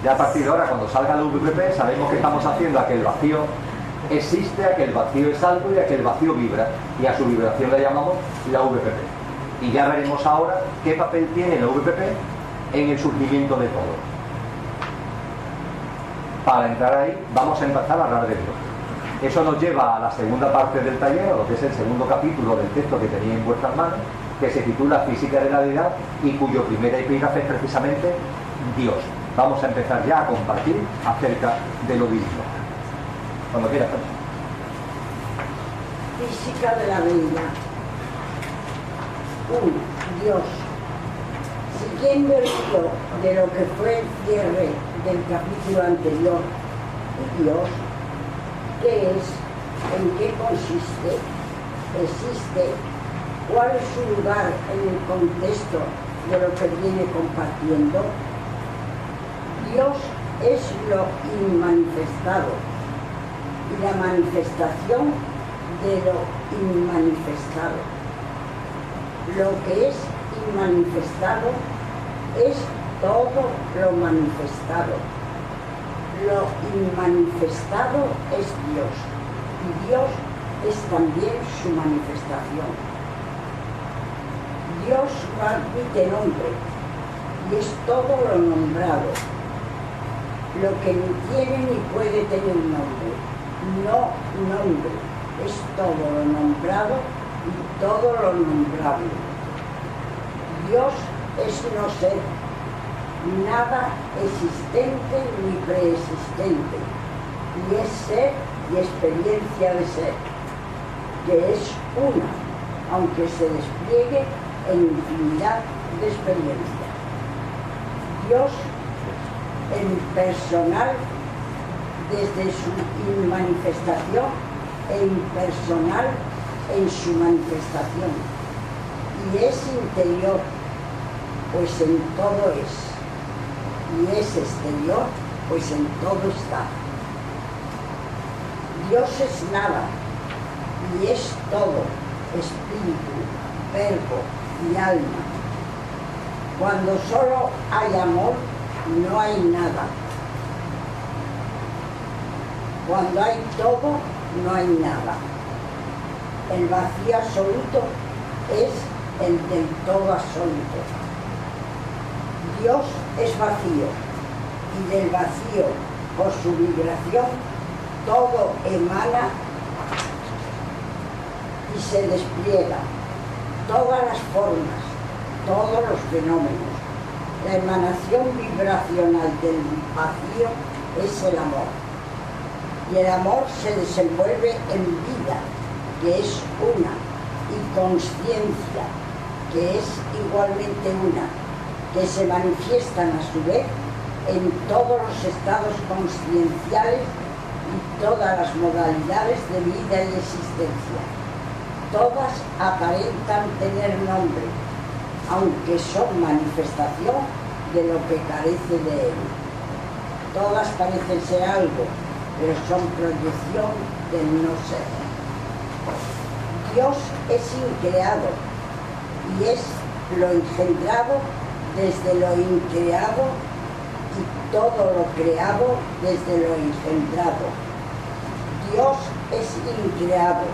Ya a partir de ahora, cuando salga la VPP, sabemos que estamos haciendo a que el vacío existe, a que el vacío es algo y a que el vacío vibra, y a su vibración le llamamos la VPP. Y ya veremos ahora qué papel tiene la VPP en el surgimiento de todo. Para entrar ahí, vamos a empezar a hablar de Dios. Eso nos lleva a la segunda parte del taller, a lo que es el segundo capítulo del texto que tenéis en vuestras manos, que se titula Física de la Deidad y cuyo primera epígrafe es precisamente Dios. Vamos a empezar ya a compartir acerca de lo divino. Cuando quieras. Física de la Deidad. 1. Dios. Siguiendo el hilo de lo que fue el cierre del capítulo anterior, Dios, ¿qué es? ¿En qué consiste? ¿Existe? ¿Cuál es su lugar en el contexto de lo que viene compartiendo? Dios es lo inmanifestado y la manifestación de lo inmanifestado. Lo que es inmanifestado es todo lo manifestado. Lo inmanifestado es Dios y Dios es también su manifestación. Dios no admite nombre y es todo lo nombrado. Lo que ni tiene ni puede tener nombre, no nombre, es todo lo nombrado y todo lo nombrable. Dios es no ser, nada existente ni preexistente, y es ser y experiencia de ser, que es una, aunque se despliegue en infinidad de experiencias. Dios en personal desde su inmanifestación e impersonal en su manifestación, y es interior, pues en todo es, y es exterior, pues en todo está. Dios es nada y es todo, espíritu, verbo y alma. Cuando solo hay amor, no hay nada. Cuando hay todo, no hay nada. El vacío absoluto es el del todo absoluto. Dios es vacío, y del vacío, por su vibración, todo emana y se despliega, todas las formas, todos los fenómenos. La emanación vibracional del vacío es el amor, y el amor se desenvuelve en vida, que es una, y consciencia, que es igualmente una, que se manifiestan a su vez en todos los estados conscienciales y todas las modalidades de vida y existencia. Todas aparentan tener nombre, aunque son manifestación de lo que carece de él. Todas parecen ser algo, pero son proyección del no ser. Dios es increado y es lo engendrado desde lo increado y todo lo creado desde lo engendrado. Dios es increado,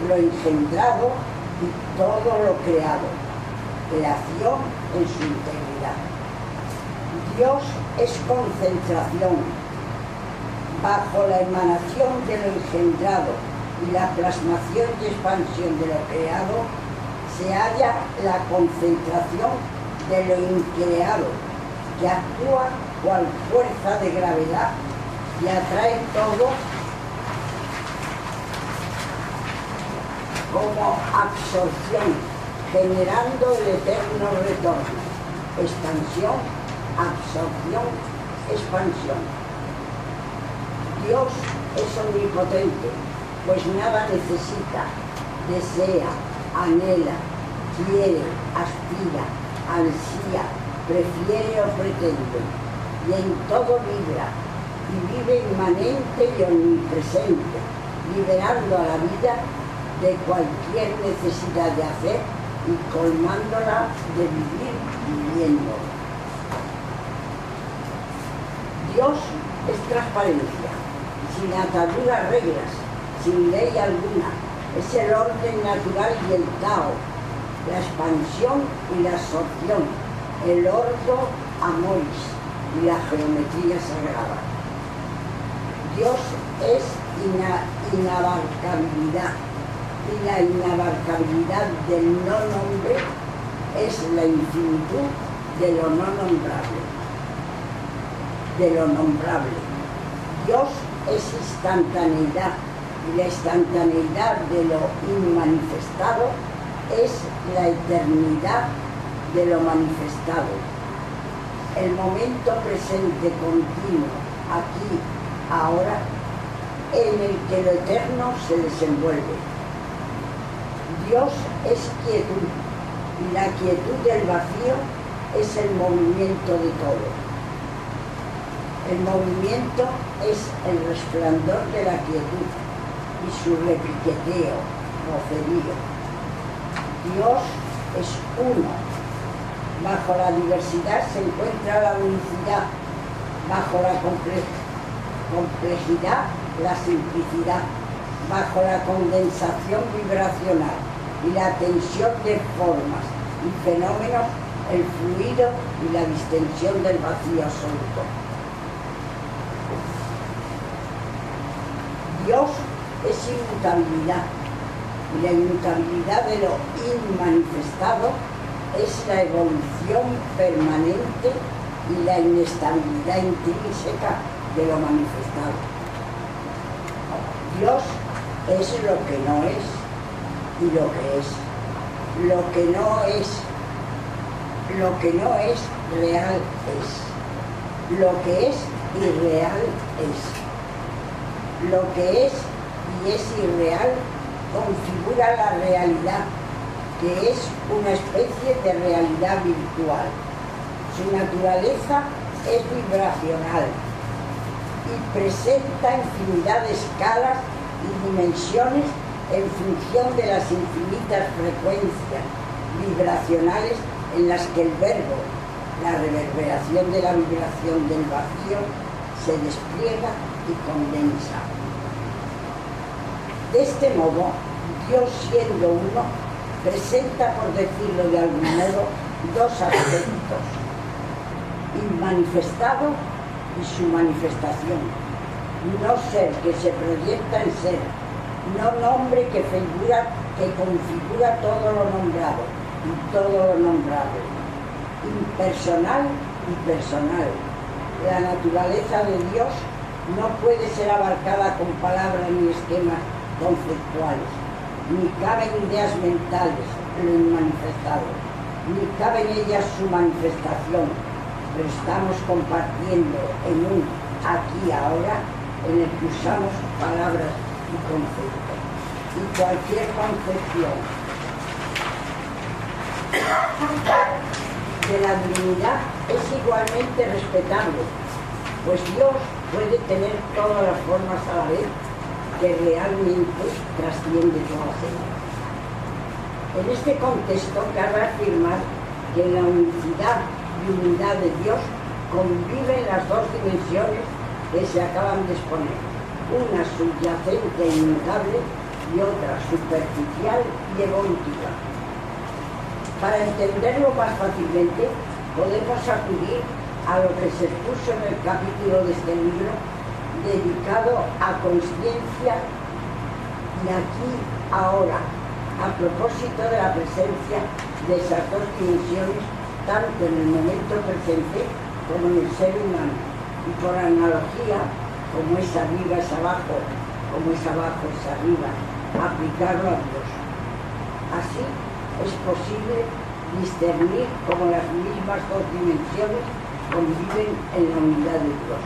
lo engendrado y todo lo creado, creación en su integridad. Dios es concentración. Bajo la emanación de lo engendrado y la plasmación y expansión de lo creado, se halla la concentración de lo increado, que actúa cual fuerza de gravedad y atrae todo como absorción, generando el eterno retorno, expansión, absorción, expansión. Dios es omnipotente, pues nada necesita, desea, anhela, quiere, aspira, ansía, prefiere o pretende, y en todo vibra, y vive inmanente y omnipresente, liberando a la vida de cualquier necesidad de hacer y colmándola de vivir viviendo. Dios es transparencia, sin ataduras reglas, sin ley alguna. Es el orden natural y el Tao, la expansión y la absorción, el ordo amoris y la geometría sagrada. Dios es inabarcabilidad, y la inabarcabilidad del no nombre es la infinitud de lo no nombrable. Dios es instantaneidad, y la instantaneidad de lo inmanifestado es la eternidad de lo manifestado. El momento presente continuo, aquí, ahora, en el que lo eterno se desenvuelve. Dios es quietud, y la quietud del vacío es el movimiento de todo. El movimiento es el resplandor de la quietud y su repiqueteo, vocerío. Dios es uno. Bajo la diversidad se encuentra la unicidad, bajo la complejidad la simplicidad, bajo la condensación vibracional y la tensión de formas y fenómenos, el fluido y la distensión del vacío absoluto. Dios es inmutabilidad, y la inmutabilidad de lo inmanifestado es la evolución permanente y la inestabilidad intrínseca de lo manifestado. Dios es lo que no es y lo que es. Lo que no es real es. Lo que es irreal es. Lo que es y es irreal configura la realidad, que es una especie de realidad virtual. Su naturaleza es vibracional y presenta infinidad de escalas y dimensiones en función de las infinitas frecuencias vibracionales en las que el verbo, la reverberación de la vibración del vacío, se despliega y condensa. De este modo, Dios siendo uno, presenta, por decirlo de algún modo, dos aspectos: inmanifestado y su manifestación. No ser que se proyecta en ser, no nombre que configura todo lo nombrado y todo lo nombrable. Impersonal y personal. La naturaleza de Dios no puede ser abarcada con palabras ni esquemas conceptuales, ni caben ideas mentales en lo inmanifestado, ni cabe en ellas su manifestación, pero estamos compartiendo en un aquí y ahora en el que usamos palabras y conceptos. Y cualquier concepción de la divinidad es igualmente respetable, pues Dios puede tener todas las formas a la vez, que realmente trasciende todas ellas. En este contexto cabe afirmar que en la unicidad y unidad de Dios conviven las dos dimensiones que se acaban de exponer, una subyacente e inmutable y otra superficial y evolutiva. Para entenderlo más fácilmente, podemos acudir a lo que se expuso en el capítulo de este libro dedicado a conciencia y aquí, ahora, a propósito de la presencia de esas dos dimensiones, tanto en el momento presente como en el ser humano, y por analogía, como es arriba es abajo, como es abajo es arriba, aplicarlo a Dios. Así es posible discernir cómo las mismas dos dimensiones conviven en la unidad de Dios.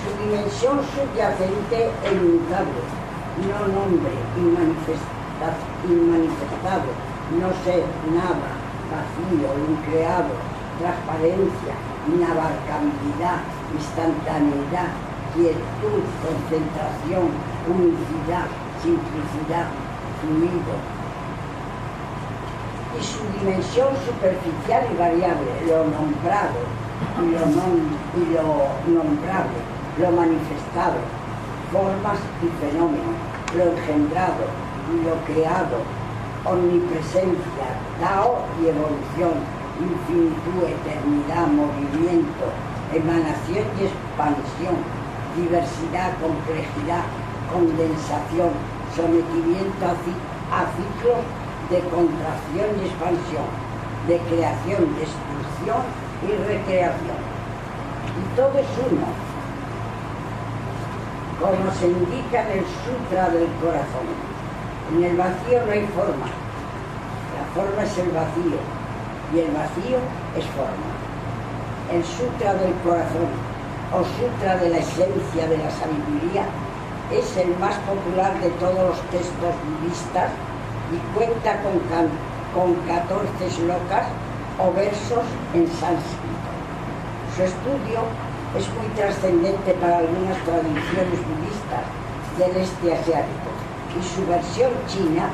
Su dimensión subyacente e inmutable, no nombre, inmanifestado, no ser, nada, vacío, increado, transparencia, inabarcabilidad, instantaneidad, quietud, concentración, unicidad, simplicidad, fluido. Y su dimensión superficial y variable, lo nombrado y lo nombrable, lo manifestado, formas y fenómenos, lo engendrado y lo creado, omnipresencia, Tao y evolución, infinitud, eternidad, movimiento, emanación y expansión, diversidad, complejidad, condensación, sometimiento a ciclos de contracción y expansión, de creación, destrucción y recreación. Y todo es uno, como se indica en el Sutra del Corazón. En el vacío no hay forma, la forma es el vacío y el vacío es forma. El Sutra del Corazón o Sutra de la Esencia de la Sabiduría es el más popular de todos los textos budistas y cuenta con 14 slokas o versos en sánscrito. Su estudio es muy trascendente para algunas tradiciones budistas del este asiático y su versión china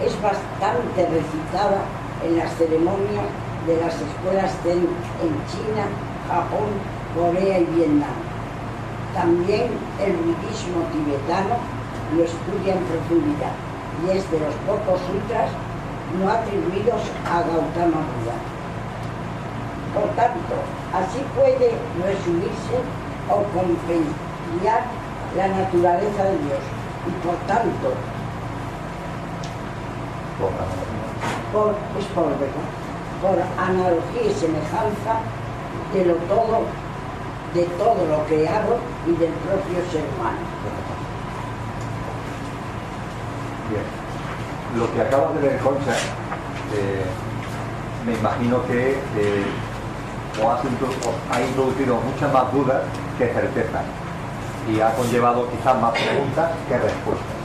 es bastante recitada en las ceremonias de las escuelas Zen en China, Japón, Corea y Vietnam. También el budismo tibetano lo estudia en profundidad y es de los pocos sutras no atribuidos a Gautama Buda. Por tanto, así puede resumirse o compendiar la naturaleza de Dios y por tanto, por analogía y semejanza de todo lo creado y del propio ser humano. Bien. Lo que acabas de ver, Concha, me imagino que os ha introducido muchas más dudas que certezas y ha conllevado quizás más preguntas que respuestas.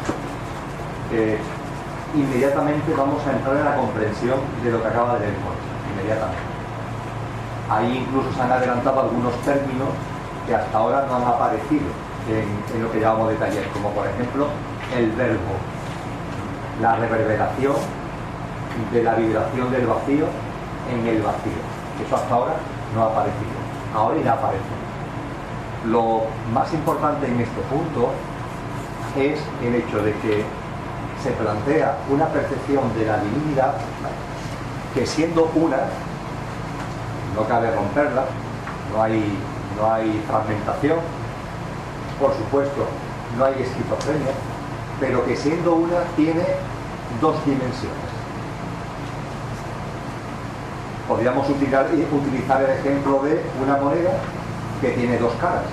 Inmediatamente vamos a entrar en la comprensión de lo que acaba de leer Concha, inmediatamente. Ahí incluso se han adelantado algunos términos que hasta ahora no han aparecido en lo que llamamos de taller, como por ejemplo el verbo, la reverberación de la vibración del vacío en el vacío. Eso hasta ahora no ha aparecido, ahora irá a aparecer. Lo más importante en este punto es el hecho de que se plantea una percepción de la divinidad que siendo una, no cabe romperla, no hay fragmentación, por supuesto no hay esquizofrenia, pero que siendo una tiene dos dimensiones. Podríamos utilizar el ejemplo de una moneda que tiene dos caras.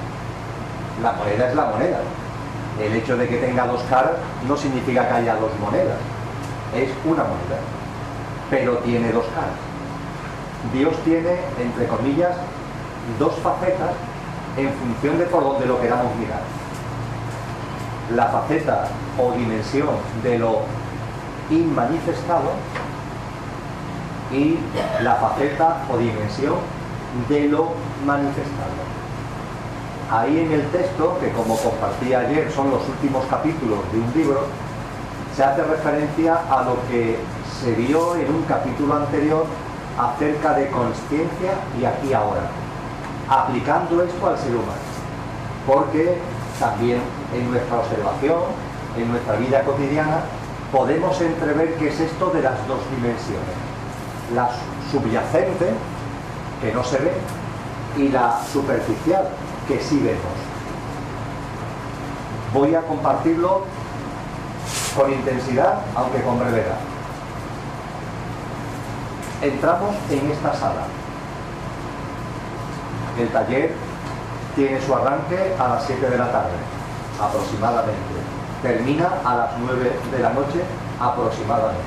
La moneda es la moneda. El hecho de que tenga dos caras no significa que haya dos monedas. Es una moneda, pero tiene dos caras. Dios tiene, entre comillas, dos facetas en función de por donde lo queramos mirar. la faceta o dimensión de lo inmanifestado y la faceta o dimensión de lo manifestado. Ahí en el texto, que como compartí ayer son los últimos capítulos de un libro, se hace referencia a lo que se vio en un capítulo anterior acerca de consciencia y aquí ahora, aplicando esto al ser humano, porque también en nuestra observación, en nuestra vida cotidiana, podemos entrever qué es esto de las dos dimensiones, la subyacente, que no se ve, y la superficial, que sí vemos. Voy a compartirlo con intensidad, aunque con brevedad. Entramos en esta sala. El taller tiene su arranque a las 7 de la tarde, aproximadamente. Termina a las 9 de la noche, aproximadamente.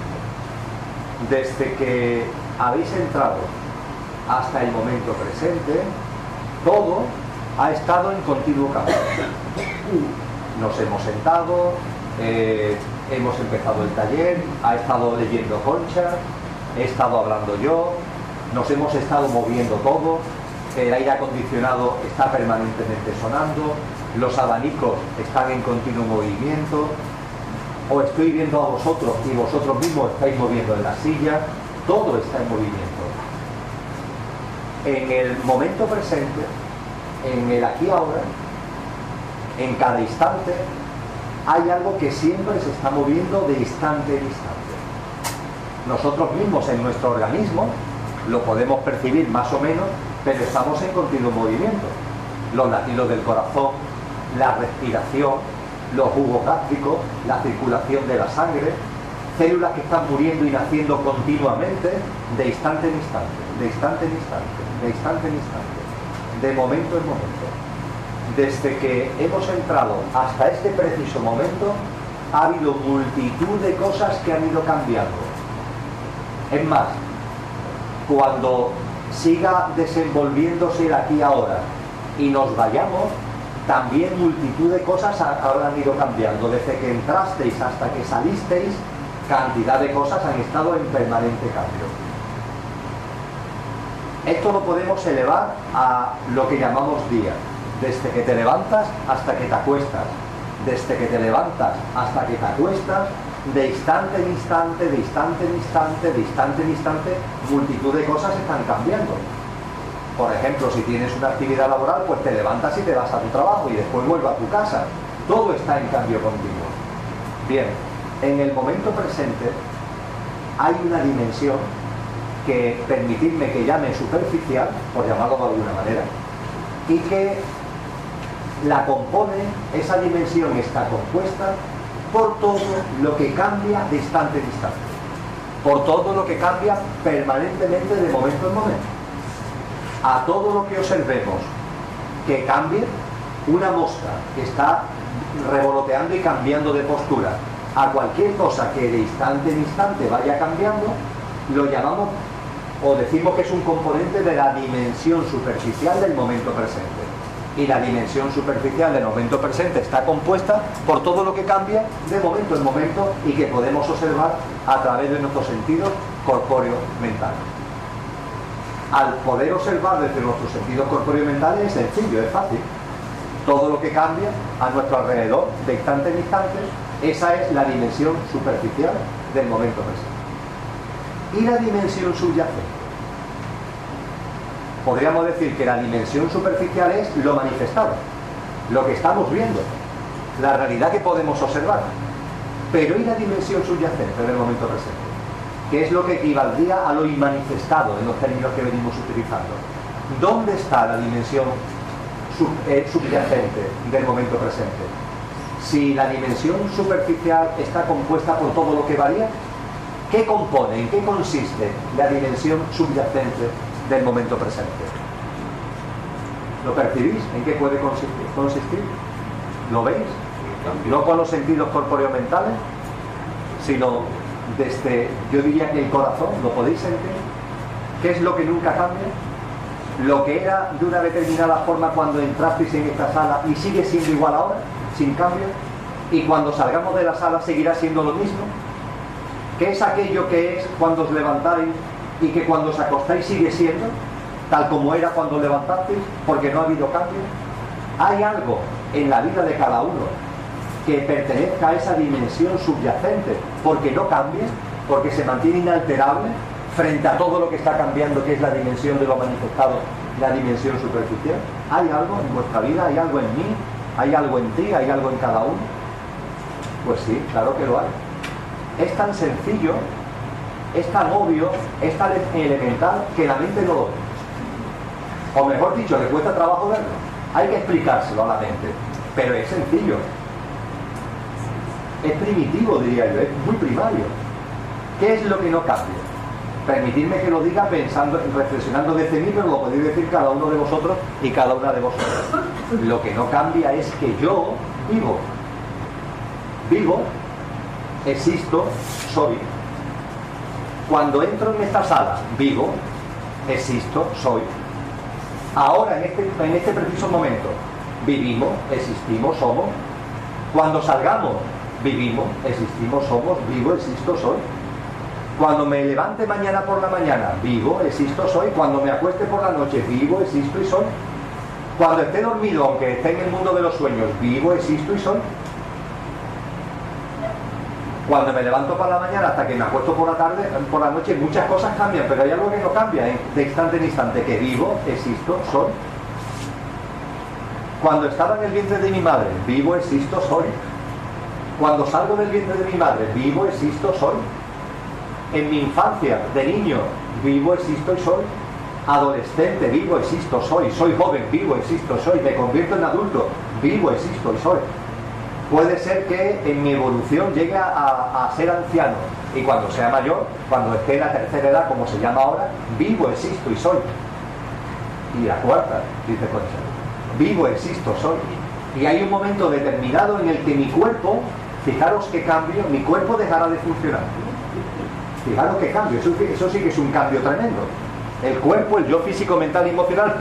Desde que habéis entrado hasta el momento presente, todo ha estado en continuo cambio. Nos hemos sentado, hemos empezado el taller, ha estado leyendo Concha, he estado hablando yo, nos hemos estado moviendo todo, el aire acondicionado está permanentemente sonando, los abanicos están en continuo movimiento, os estoy viendo a vosotros y vosotros mismos estáis moviendo en la silla, todo está en movimiento. En el momento presente, en el aquí ahora, en cada instante, hay algo que siempre se está moviendo de instante en instante. Nosotros mismos en nuestro organismo lo podemos percibir más o menos, pero estamos en continuo movimiento. Los latidos del corazón, la respiración, los jugos gástricos, la circulación de la sangre, células que están muriendo y naciendo continuamente, de instante en instante, de instante en instante, de instante en instante, de momento en momento. Desde que hemos entrado hasta este preciso momento, ha habido multitud de cosas que han ido cambiando. Es más, cuando siga desenvolviéndose el aquí ahora y nos vayamos, también multitud de cosas habrán ido cambiando. Desde que entrasteis hasta que salisteis, cantidad de cosas han estado en permanente cambio. Esto lo podemos elevar a lo que llamamos día. Desde que te levantas hasta que te acuestas. Desde que te levantas hasta que te acuestas, de instante en instante, de instante en instante, de instante en instante, multitud de cosas están cambiando. Por ejemplo, si tienes una actividad laboral, pues te levantas y te vas a tu trabajo y después vuelves a tu casa. Todo está en cambio continuo. Bien, en el momento presente hay una dimensión que, permitidme que llame superficial, por llamarlo de alguna manera, y que la compone, esa dimensión está compuesta por todo lo que cambia de instante en instante, por todo lo que cambia permanentemente de momento en momento. A todo lo que observemos que cambie, una mosca que está revoloteando y cambiando de postura, a cualquier cosa que de instante en instante vaya cambiando, lo llamamos o decimos que es un componente de la dimensión superficial del momento presente. Y la dimensión superficial del momento presente está compuesta por todo lo que cambia de momento en momento y que podemos observar a través de nuestros sentidos corpóreo-mentales. Al poder observar desde nuestros sentidos corpóreo-mentales es sencillo, es fácil. Todo lo que cambia a nuestro alrededor de instante en instante, esa es la dimensión superficial del momento presente. Y la dimensión subyacente. Podríamos decir que la dimensión superficial es lo manifestado, lo que estamos viendo, la realidad que podemos observar. Pero ¿y la dimensión subyacente del momento presente? Que es lo que equivaldría a lo inmanifestado en los términos que venimos utilizando. ¿Dónde está la dimensión subyacente del momento presente? Si la dimensión superficial está compuesta por todo lo que varía, ¿qué compone, en qué consiste la dimensión subyacente del momento presente? ¿Lo percibís? ¿En qué puede consistir? ¿Lo veis? No con los sentidos corpóreo-mentales, sino desde, yo diría que el corazón, ¿lo podéis sentir? ¿Qué es lo que nunca cambia? Lo que era de una determinada forma cuando entrasteis en esta sala y sigue siendo igual ahora, sin cambio. y cuando salgamos de la sala seguirá siendo lo mismo. ¿Qué es aquello que es cuando os levantáis y que cuando os acostáis sigue siendo tal como era cuando os levantasteis, porque no ha habido cambio? ¿Hay algo en la vida de cada uno que pertenezca a esa dimensión subyacente porque no cambia, porque se mantiene inalterable frente a todo lo que está cambiando, que es la dimensión de lo manifestado, la dimensión superficial? ¿Hay algo en vuestra vida? ¿Hay algo en mí? ¿Hay algo en ti? ¿Hay algo en cada uno? Pues sí, claro que lo hay. Es tan sencillo, es tan obvio, es tan elemental que la mente no lo ve. O mejor dicho, le cuesta trabajo verlo. Hay que explicárselo a la mente, pero es sencillo. Es primitivo, diría yo, es muy primario. ¿Qué es lo que no cambia? Permitidme que lo diga pensando, reflexionando desde mí, pero lo podéis decir cada uno de vosotros y cada una de vosotros. Lo que no cambia es que yo vivo. Vivo, existo, soy. Cuando entro en esta sala, vivo, existo, soy. Ahora, en este preciso momento, vivimos, existimos, somos. Cuando salgamos, vivimos, existimos, somos, vivo, existo, soy. Cuando me levante mañana por la mañana, vivo, existo, soy. Cuando me acueste por la noche, vivo, existo y soy. Cuando esté dormido, aunque esté en el mundo de los sueños, vivo, existo y soy. Cuando me levanto por la mañana hasta que me acuesto por la tarde, por la noche, muchas cosas cambian, pero hay algo que no cambia de instante en instante, que vivo, existo, soy. Cuando estaba en el vientre de mi madre, vivo, existo, soy. Cuando salgo del vientre de mi madre, vivo, existo, soy. En mi infancia, de niño, vivo, existo y soy. Adolescente, vivo, existo, soy. Soy joven, vivo, existo, soy. Me convierto en adulto, vivo, existo y soy. Puede ser que en mi evolución llegue a ser anciano, y cuando sea mayor, cuando esté en la tercera edad, como se llama ahora, vivo, existo y soy. Y la cuarta, dice Concha, vivo, existo, soy. Y hay un momento determinado en el que mi cuerpo, fijaros qué cambio, mi cuerpo dejará de funcionar. Fijaros qué cambio, eso sí que es un cambio tremendo. El cuerpo, el yo físico, mental y emocional,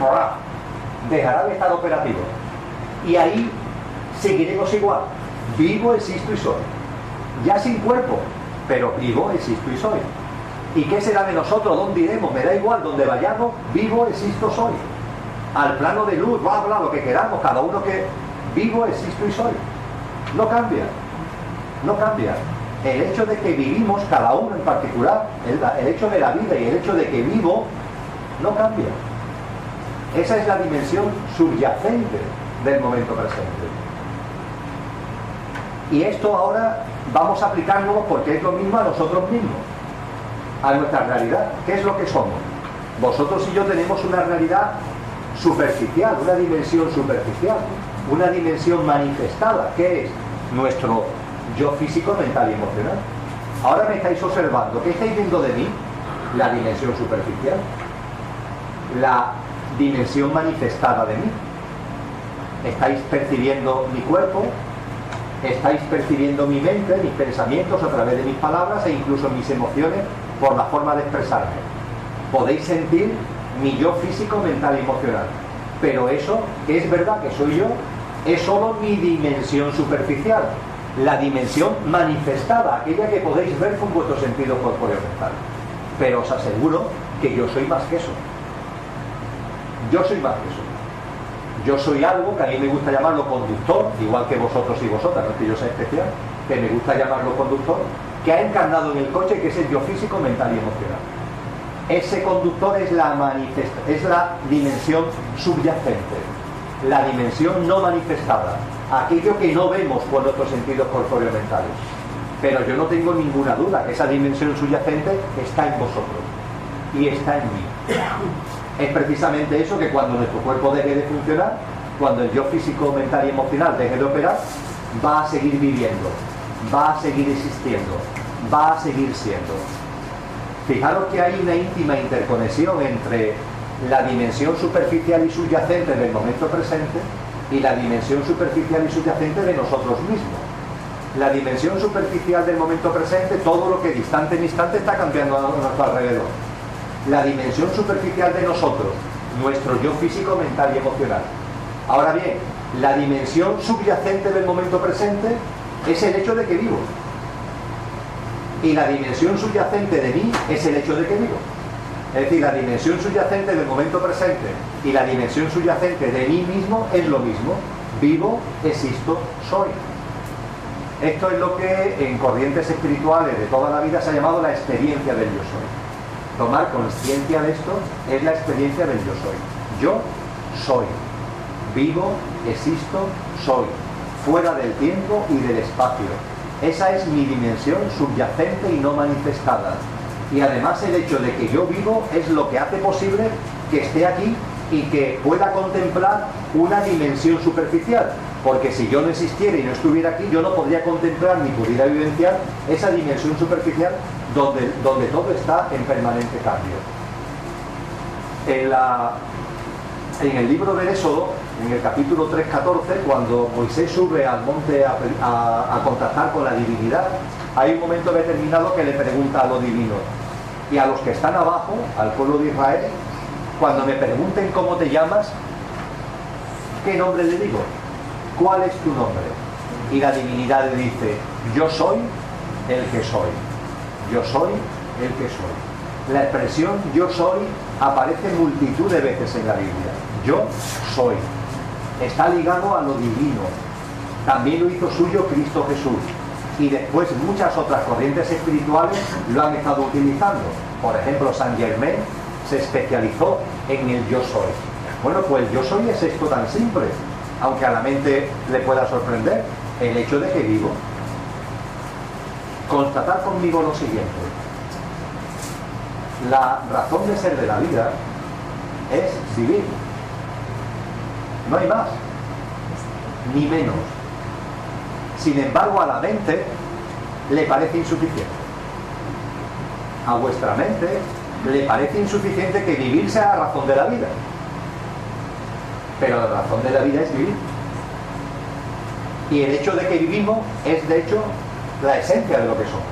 dejará de estar operativo. Y ahí seguiremos igual. Vivo, existo y soy. Ya sin cuerpo, pero vivo, existo y soy. ¿Y qué será de nosotros? ¿Dónde iremos? Me da igual, donde vayamos, vivo, existo, soy. Al plano de luz, bla, bla, lo que queramos, cada uno que vivo, existo y soy. No cambia. No cambia. El hecho de que vivimos, cada uno en particular, el hecho de la vida y el hecho de que vivo, no cambia. Esa es la dimensión subyacente del momento presente. Y esto ahora vamos a aplicárnoslo porque es lo mismo a nosotros mismos, a nuestra realidad. ¿Qué es lo que somos? Vosotros y yo tenemos una realidad superficial, una dimensión superficial, una dimensión manifestada, que es nuestro yo físico, mental y emocional. Ahora me estáis observando. ¿Qué estáis viendo de mí? La dimensión superficial, la dimensión manifestada de mí. Estáis percibiendo mi cuerpo, estáis percibiendo mi mente, mis pensamientos a través de mis palabras e incluso mis emociones por la forma de expresarme. Podéis sentir mi yo físico, mental y emocional. Pero eso, que es verdad que soy yo, es solo mi dimensión superficial, la dimensión manifestada, aquella que podéis ver con vuestro sentido corpóreo mental. Pero os aseguro que yo soy más que eso. Yo soy más que eso. Yo soy algo que a mí me gusta llamarlo conductor, igual que vosotros y vosotras, no es que yo sea especial, que me gusta llamarlo conductor, que ha encarnado en el coche, que es el yo físico, mental y emocional. Ese conductor es la dimensión subyacente, la dimensión no manifestada, aquello que no vemos con nuestros sentidos corpóreos mentales. Pero yo no tengo ninguna duda que esa dimensión subyacente está en vosotros y está en mí. Es precisamente eso, que cuando nuestro cuerpo deje de funcionar, cuando el yo físico, mental y emocional deje de operar, va a seguir viviendo, va a seguir existiendo, va a seguir siendo. Fijaros que hay una íntima interconexión entre la dimensión superficial y subyacente del momento presente y la dimensión superficial y subyacente de nosotros mismos. La dimensión superficial del momento presente, todo lo que de instante en instante está cambiando a nuestro alrededor. La dimensión superficial de nosotros, nuestro yo físico, mental y emocional. Ahora bien, la dimensión subyacente del momento presente es el hecho de que vivo. Y la dimensión subyacente de mí es el hecho de que vivo. Es decir, la dimensión subyacente del momento presente y la dimensión subyacente de mí mismo es lo mismo. Vivo, existo, soy. Esto es lo que en corrientes espirituales de toda la vida se ha llamado la experiencia del yo soy. Tomar conciencia de esto es la experiencia del yo soy. Yo soy. Vivo, existo, soy. Fuera del tiempo y del espacio. Esa es mi dimensión subyacente y no manifestada. Y además el hecho de que yo vivo es lo que hace posible que esté aquí y que pueda contemplar una dimensión superficial. Porque si yo no existiera y no estuviera aquí, yo no podría contemplar ni pudiera vivenciar esa dimensión superficial donde todo está en permanente cambio. En el libro del Éxodo, en el capítulo 3:14, cuando Moisés sube al monte a contactar con la divinidad, hay un momento determinado que le pregunta a lo divino. Y a los que están abajo, al pueblo de Israel, cuando me pregunten cómo te llamas, ¿qué nombre le digo? ¿Cuál es tu nombre? Y la divinidad le dice, yo soy el que soy. Yo soy el que soy. La expresión yo soy aparece multitud de veces en la Biblia. Yo soy. Está ligado a lo divino. También lo hizo suyo Cristo Jesús. Y después muchas otras corrientes espirituales lo han estado utilizando. Por ejemplo, Saint Germain se especializó en el yo soy. Bueno, pues el yo soy es esto tan simple, aunque a la mente le pueda sorprender, el hecho de que vivo. Constatar conmigo lo siguiente. La razón de ser de la vida es vivir. No hay más, ni menos. Sin embargo, a la mente le parece insuficiente. A vuestra mente le parece insuficiente que vivir sea la razón de la vida. Pero la razón de la vida es vivir. Y el hecho de que vivimos es, de hecho, la esencia de lo que somos.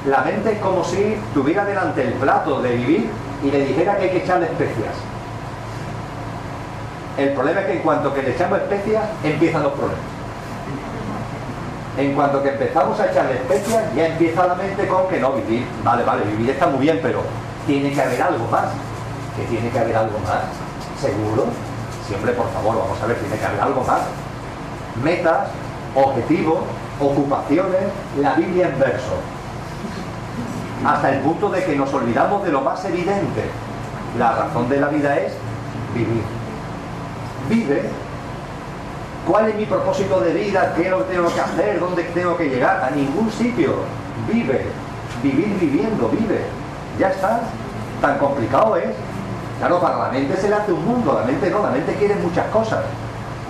La mente es como si tuviera delante el plato de vivir y le dijera que hay que echarle especias. El problema es que en cuanto que le echamos especias, empiezan los problemas. En cuanto que empezamos a echarle especias, ya empieza la mente con que no, vivir, vale, vivir está muy bien, pero tiene que haber algo más. ¿Que tiene que haber algo más? ¿Seguro? Siempre, por favor, vamos a ver, tiene que haber algo más. Metas, objetivos, ocupaciones, la Biblia en verso. Hasta el punto de que nos olvidamos de lo más evidente. La razón de la vida es vivir. Vive. ¿Cuál es mi propósito de vida? ¿Qué es lo que tengo que hacer? ¿Dónde tengo que llegar? A ningún sitio. Vive. Vivir viviendo, vive. Ya está. Tan complicado es. Claro, para la mente se le hace un mundo. La mente no, la mente quiere muchas cosas.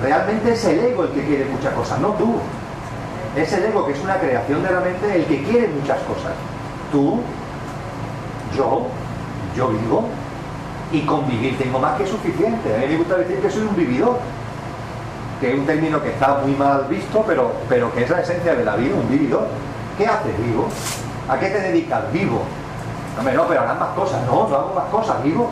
Realmente es el ego el que quiere muchas cosas, no tú. Es el ego, que es una creación de la mente, el que quiere muchas cosas. Tú, yo vivo, y con vivir tengo más que suficiente. A mí me gusta decir que soy un vividor, que es un término que está muy mal visto, pero que es la esencia de la vida, un vividor. ¿Qué haces? Vivo. ¿A qué te dedicas? Vivo. Hombre, no, pero harás más cosas. No hago más cosas, vivo.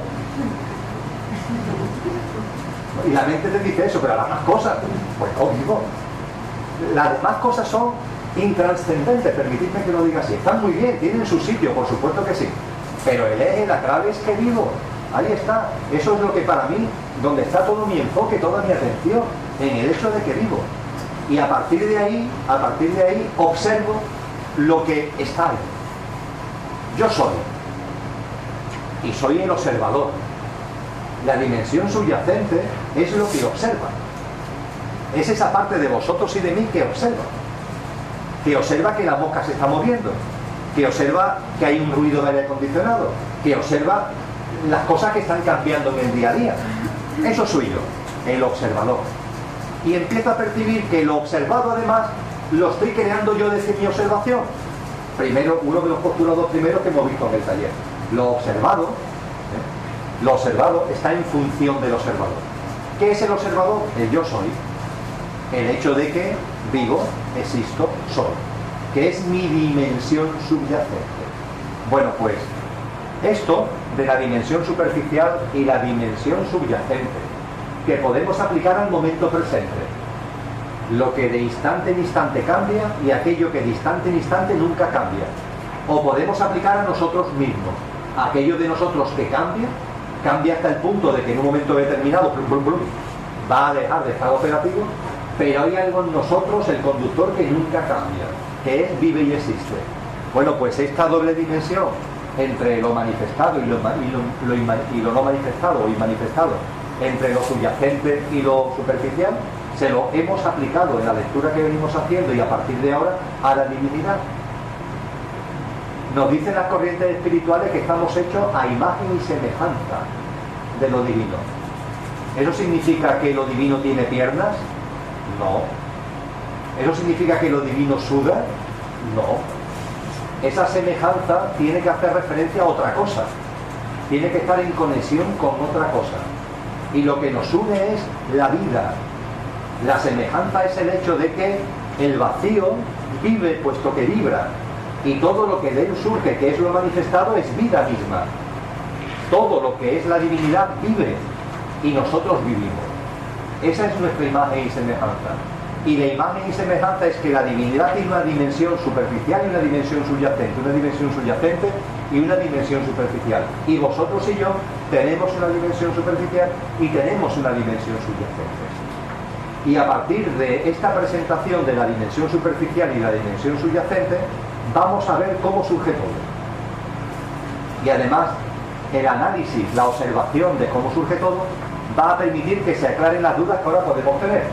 Y la mente te dice eso, pero harás más cosas. Pues no, vivo. Las demás cosas son intranscendentes, permitidme que lo diga así. Están muy bien, tienen su sitio, por supuesto que sí. Pero el eje, la clave es que vivo. Ahí está. Eso es lo que para mí, donde está todo mi enfoque, toda mi atención, en el hecho de que vivo. Y a partir de ahí, observo lo que está ahí. Yo soy. Y soy el observador. La dimensión subyacente es lo que observa. Es esa parte de vosotros y de mí que observa. Que observa que la mosca se está moviendo. Que observa que hay un ruido de aire acondicionado. Que observa las cosas que están cambiando en el día a día. Eso soy yo, el observador. Y empiezo a percibir que lo observado, además, lo estoy creando yo desde mi observación. Primero, uno de los postulados primeros que hemos visto en el taller. Lo observado está en función del observador. ¿Qué es el observador? El yo soy. El hecho de que vivo, existo, soy. Que es mi dimensión subyacente. Bueno, pues, esto de la dimensión superficial y la dimensión subyacente, que podemos aplicar al momento presente. lo que de instante en instante cambia y aquello que de instante en instante nunca cambia. O podemos aplicar a nosotros mismos. Aquello de nosotros que cambia hasta el punto de que en un momento determinado va a dejar de estar operativo, pero hay algo en nosotros, el conductor, que nunca cambia, que es vive y existe. Bueno, pues esta doble dimensión entre lo manifestado y lo no manifestado o inmanifestado, entre lo subyacente y lo superficial, se lo hemos aplicado en la lectura que venimos haciendo y a partir de ahora a la divinidad. Nos dicen las corrientes espirituales que estamos hechos a imagen y semejanza de lo divino. ¿Eso significa que lo divino tiene piernas? No. ¿Eso significa que lo divino suda? No. Esa semejanza tiene que hacer referencia a otra cosa. Tiene que estar en conexión con otra cosa. Y lo que nos une es la vida. La semejanza es el hecho de que el vacío vive puesto que vibra. Y todo lo que de él surge, que es lo manifestado, es vida misma. Todo lo que es la divinidad vive. Y nosotros vivimos. Esa es nuestra imagen y semejanza. Y la imagen y semejanza es que la divinidad tiene una dimensión superficial y una dimensión subyacente. Una dimensión subyacente y una dimensión superficial. Y vosotros y yo tenemos una dimensión superficial y tenemos una dimensión subyacente. Y a partir de esta presentación de la dimensión superficial y la dimensión subyacente, vamos a ver cómo surge todo. Y además, el análisis, la observación de cómo surge todo, va a permitir que se aclaren las dudas que ahora podemos tener,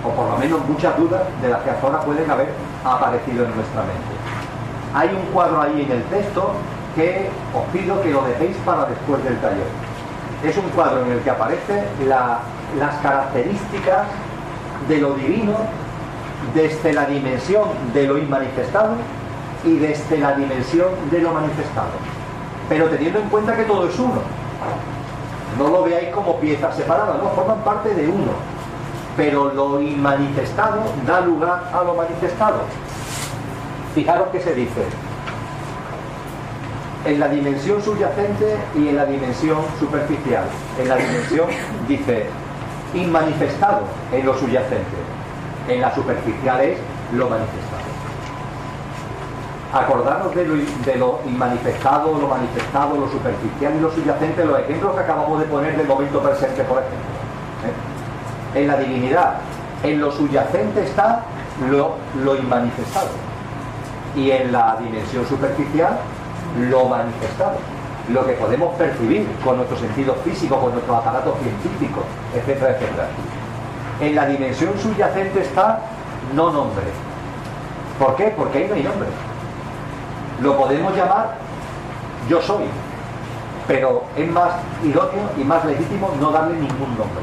o por lo menos muchas dudas de las que hasta ahora pueden haber aparecido en nuestra mente. Hay un cuadro ahí en el texto que os pido que lo dejéis para después del taller. Es un cuadro en el que aparecen las características de lo divino desde la dimensión de lo inmanifestado y desde la dimensión de lo manifestado, pero teniendo en cuenta que todo es uno. No lo veáis como piezas separadas, no, forman parte de uno, pero lo inmanifestado da lugar a lo manifestado. Fijaros que se dice en la dimensión subyacente y en la dimensión superficial. En la dimensión dice inmanifestado en lo subyacente, en la superficial es lo manifestado. Acordaros de lo inmanifestado, lo manifestado, lo superficial y lo subyacente, los ejemplos que acabamos de poner del momento presente, por ejemplo. En la divinidad, en lo subyacente está lo inmanifestado, y en la dimensión superficial lo manifestado, lo que podemos percibir con nuestros sentidos físicos, con nuestros aparatos científicos, etcétera, etcétera. En la dimensión subyacente está no nombre. ¿Por qué? Porque ahí no hay nombre. Lo podemos llamar yo soy, pero es más idóneo y más legítimo no darle ningún nombre,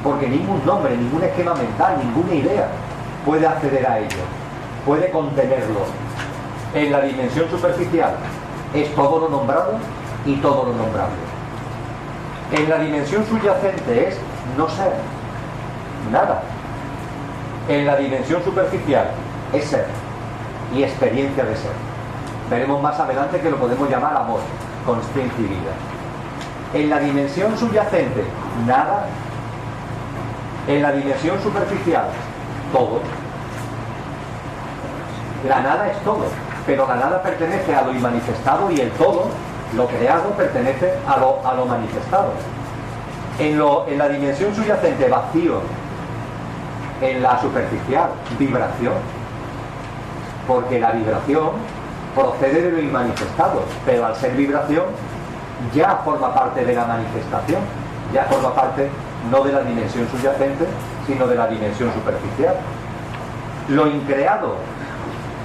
porque ningún nombre, ningún esquema mental, ninguna idea puede acceder a ello, puede contenerlo. En la dimensión superficial es todo lo nombrado y todo lo nombrable. En la dimensión subyacente es no ser, nada. En la dimensión superficial es ser y experiencia de ser. Veremos más adelante que lo podemos llamar amor, consciencia y vida. En la dimensión subyacente, nada. En la dimensión superficial, todo. La nada es todo, pero la nada pertenece a lo inmanifestado y el todo, lo creado, pertenece a lo manifestado. En la dimensión subyacente, vacío. En la superficial, vibración. Porque la vibración procede de lo inmanifestado, pero al ser vibración ya forma parte de la manifestación, ya forma parte no de la dimensión subyacente, sino de la dimensión superficial. Lo increado,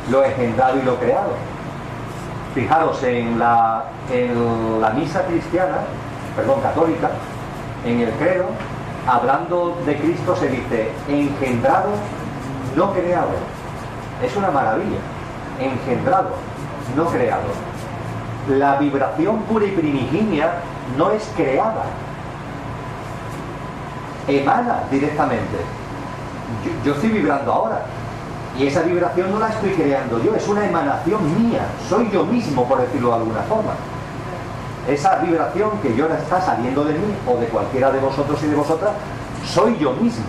lo engendrado y lo creado. Fijaros, en la misa cristiana, católica, en el credo, hablando de Cristo se dice engendrado, no creado. Es una maravilla. Engendrado, no creado. La vibración pura y primigenia no es creada, emana directamente. Yo estoy vibrando ahora y esa vibración no la estoy creando yo, es una emanación mía, soy yo mismo, por decirlo de alguna forma. Esa vibración que yo está saliendo de mí o de cualquiera de vosotros y de vosotras, soy yo mismo,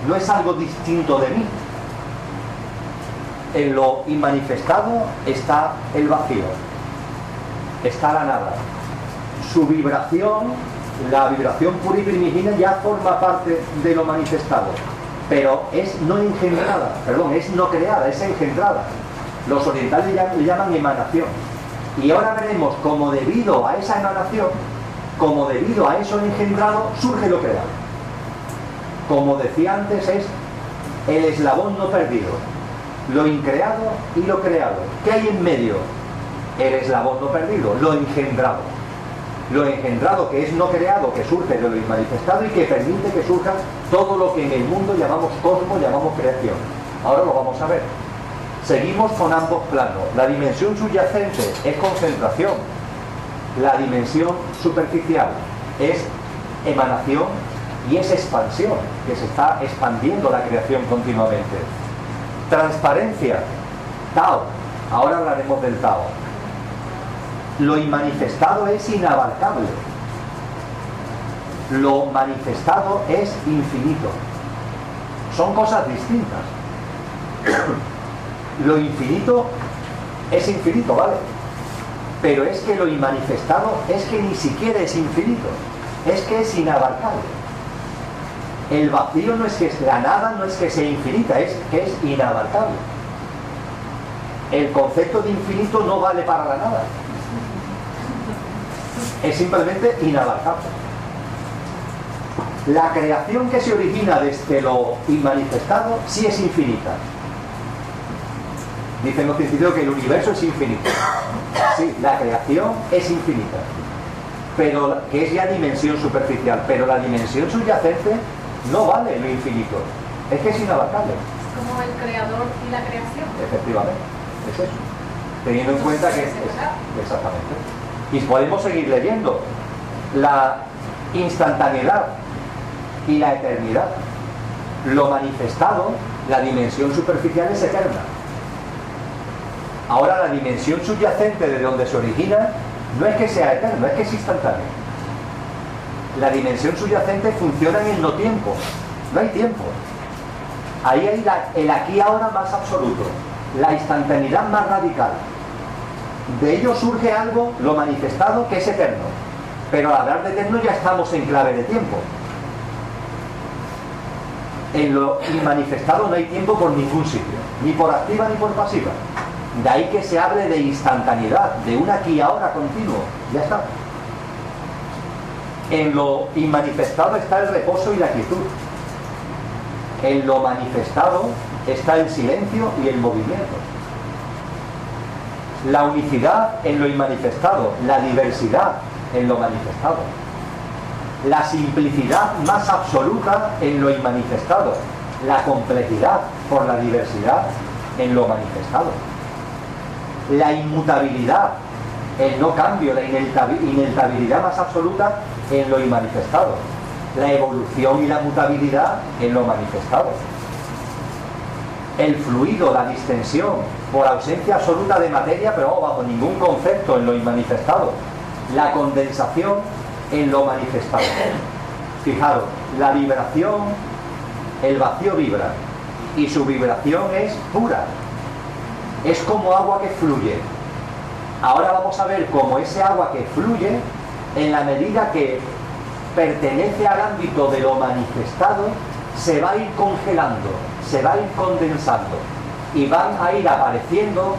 no es algo distinto de mí, En lo inmanifestado está el vacío, está la nada. Su vibración, la vibración pura y primigenia, ya forma parte de lo manifestado, pero es no engendrada, perdón, es no creada, es engendrada. Los orientales le llaman emanación. Y ahora veremos cómo debido a esa emanación, como debido a eso engendrado, surge lo creado. Como decía antes, es el eslabón no perdido, lo increado y lo creado. ¿Qué hay en medio? El eslabón no perdido, lo engendrado. Lo engendrado, que es no creado, que surge de lo inmanifestado y que permite que surja todo lo que en el mundo llamamos cosmos, llamamos creación. Ahora lo vamos a ver. Seguimos con ambos planos. La dimensión subyacente es concentración. La dimensión superficial es emanación y es expansión, que se está expandiendo la creación continuamente. Transparencia, Tao. Ahora hablaremos del Tao. Lo inmanifestado es inabarcable. Lo manifestado es infinito. Son cosas distintas. Lo infinito es infinito, ¿vale? Pero es que lo inmanifestado es que ni siquiera es infinito, es que es inabarcable. El vacío no es que la nada, no es que sea infinita, es que es inabarcable. El concepto de infinito no vale para la nada, es simplemente inabarcable. La creación que se origina desde lo inmanifestado sí es infinita. Dicen los científicos que el universo es infinito. Sí, la creación es infinita, pero que es ya dimensión superficial. Pero la dimensión subyacente no vale lo infinito, es que es inabarcable. Como el creador y la creación. Efectivamente, es eso. Teniendo en cuenta que exactamente. Y podemos seguir leyendo. La instantaneidad y la eternidad. Lo manifestado, la dimensión superficial es eterna. Ahora la dimensión subyacente de donde se origina no es que sea eterno, es que es instantáneo. La dimensión subyacente funciona en el no tiempo, no hay tiempo. Ahí hay el aquí ahora más absoluto, la instantaneidad más radical. De ello surge algo, lo manifestado, que es eterno. Pero al hablar de eterno ya estamos en clave de tiempo. En lo inmanifestado no hay tiempo por ningún sitio, ni por activa ni por pasiva. De ahí que se hable de instantaneidad, de un aquí y ahora continuo. Ya está. En lo inmanifestado está el reposo y la quietud. En lo manifestado está el silencio y el movimiento. La unicidad en lo inmanifestado, la diversidad en lo manifestado. La simplicidad más absoluta en lo inmanifestado, la complejidad por la diversidad en lo manifestado. La inmutabilidad, el no cambio, la ineltabilidad más absoluta en lo inmanifestado. La evolución y la mutabilidad en lo manifestado. El fluido, la distensión, por ausencia absoluta de materia, pero bajo ningún concepto en lo inmanifestado. La condensación en lo manifestado. Fijaros, la vibración, el vacío vibra y su vibración es pura. Es como agua que fluye. Ahora vamos a ver cómo ese agua que fluye, en la medida que pertenece al ámbito de lo manifestado, se va a ir congelando, se va a ir condensando y van a ir apareciendo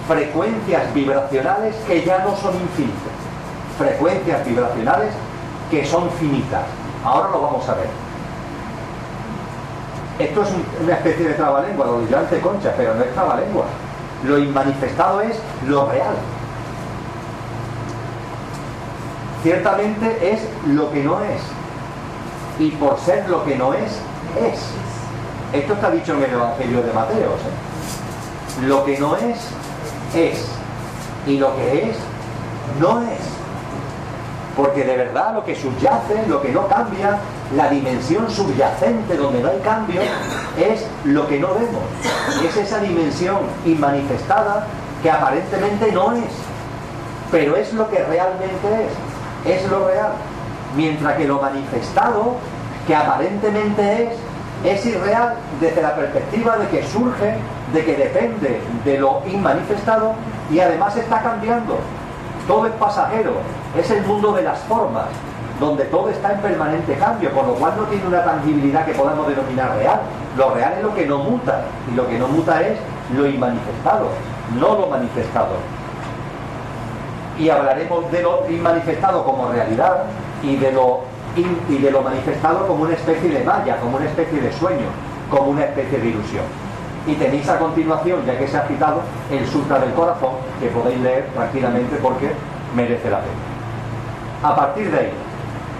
frecuencias vibracionales que ya no son infinitas, frecuencias vibracionales que son finitas. Ahora lo vamos a ver. Esto es una especie de trabalengua, lo diría ante Concha, pero no es trabalengua. Lo inmanifestado es lo real. Ciertamente es lo que no es. Y por ser lo que no es, es. Esto está dicho en el Evangelio de Mateo, ¿sí? Lo que no es, es. Y lo que es, no es. Porque de verdad lo que subyace, lo que no cambia, la dimensión subyacente donde no hay cambio, es lo que no vemos. Es esa dimensión inmanifestada que aparentemente no es, pero es lo que realmente es lo real. Mientras que lo manifestado, que aparentemente es irreal desde la perspectiva de que surge de que depende de lo inmanifestado y además está cambiando. Todo es pasajero, es el mundo de las formas, donde todo está en permanente cambio, por lo cual no tiene una tangibilidad que podamos denominar real. Lo real es lo que no muta, y lo que no muta es lo inmanifestado, no lo manifestado. Y hablaremos de lo inmanifestado como realidad y de lo manifestado como una especie de malla, como una especie de sueño, como una especie de ilusión. Y tenéis a continuación, ya que se ha citado, el Sutra del Corazón, que podéis leer tranquilamente porque merece la pena. A partir de ahí,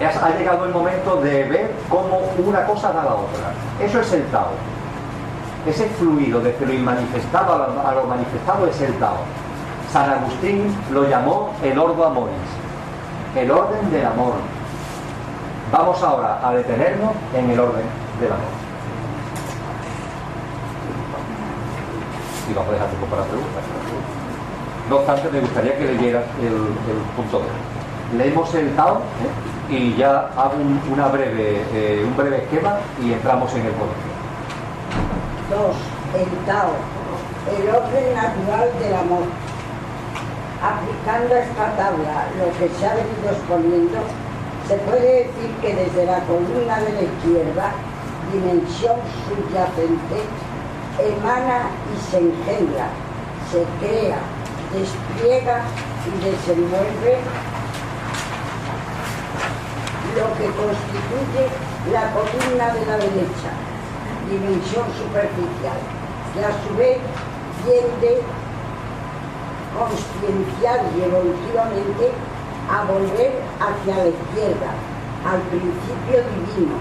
ha llegado el momento de ver cómo una cosa da a la otra. Eso es el Tao. Ese fluido desde lo inmanifestado a lo manifestado es el Tao. San Agustín lo llamó el Ordo Amoris, el orden del amor. Vamos ahora a detenernos en el orden del amor. Y vamos a dejar tiempo para preguntas. No obstante, me gustaría que leyeras el punto 2. Leemos el Tao y ya hago un breve esquema y entramos en el colegio. 2. El Tao, el orden natural del amor. Aplicando a esta tabla lo que se ha venido exponiendo, se puede decir que desde la columna de la izquierda, dimensión subyacente, emana y se engendra, se crea, despliega y desenvuelve lo que constituye la columna de la derecha, dimensión superficial, que a su vez tiende consciencial y evolutivamente a volver hacia la izquierda, al principio divino,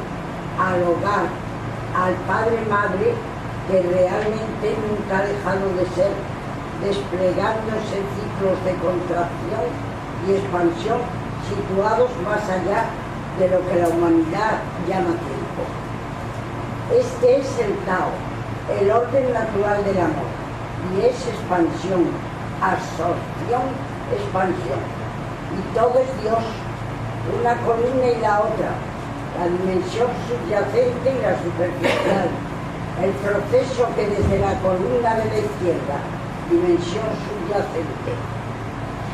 al hogar, al padre-madre que realmente nunca ha dejado de ser, desplegándose ciclos de contracción y expansión situados más allá de lo que la humanidad llama tiempo. Este es el Tao, el orden natural del amor, y es expansión, absorción, expansión. Y todo es Dios, una columna y la otra, la dimensión subyacente y la superficial. El proceso que desde la columna de la izquierda, dimensión subyacente,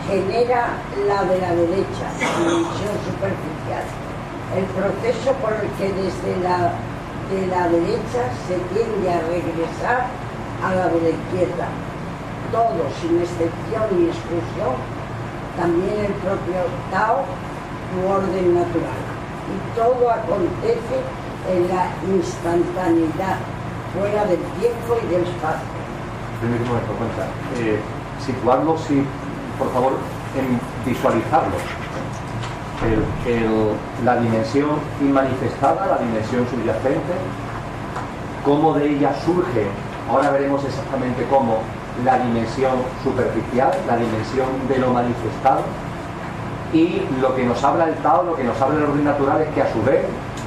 genera la de la derecha, dimensión superficial. El proceso por el que desde de la derecha se tiende a regresar a la de la izquierda. Todo, sin excepción ni exclusión, también el propio Tao, tu orden natural. Y todo acontece en la instantaneidad, fuera del tiempo y del espacio. Primer momento, cuenta. Situarlos y, por favor, en visualizarlos. La dimensión inmanifestada, la dimensión subyacente, cómo de ella surge, ahora veremos exactamente cómo, la dimensión superficial, la dimensión de lo manifestado, y lo que nos habla el Tao, lo que nos habla el orden natural es que a su vez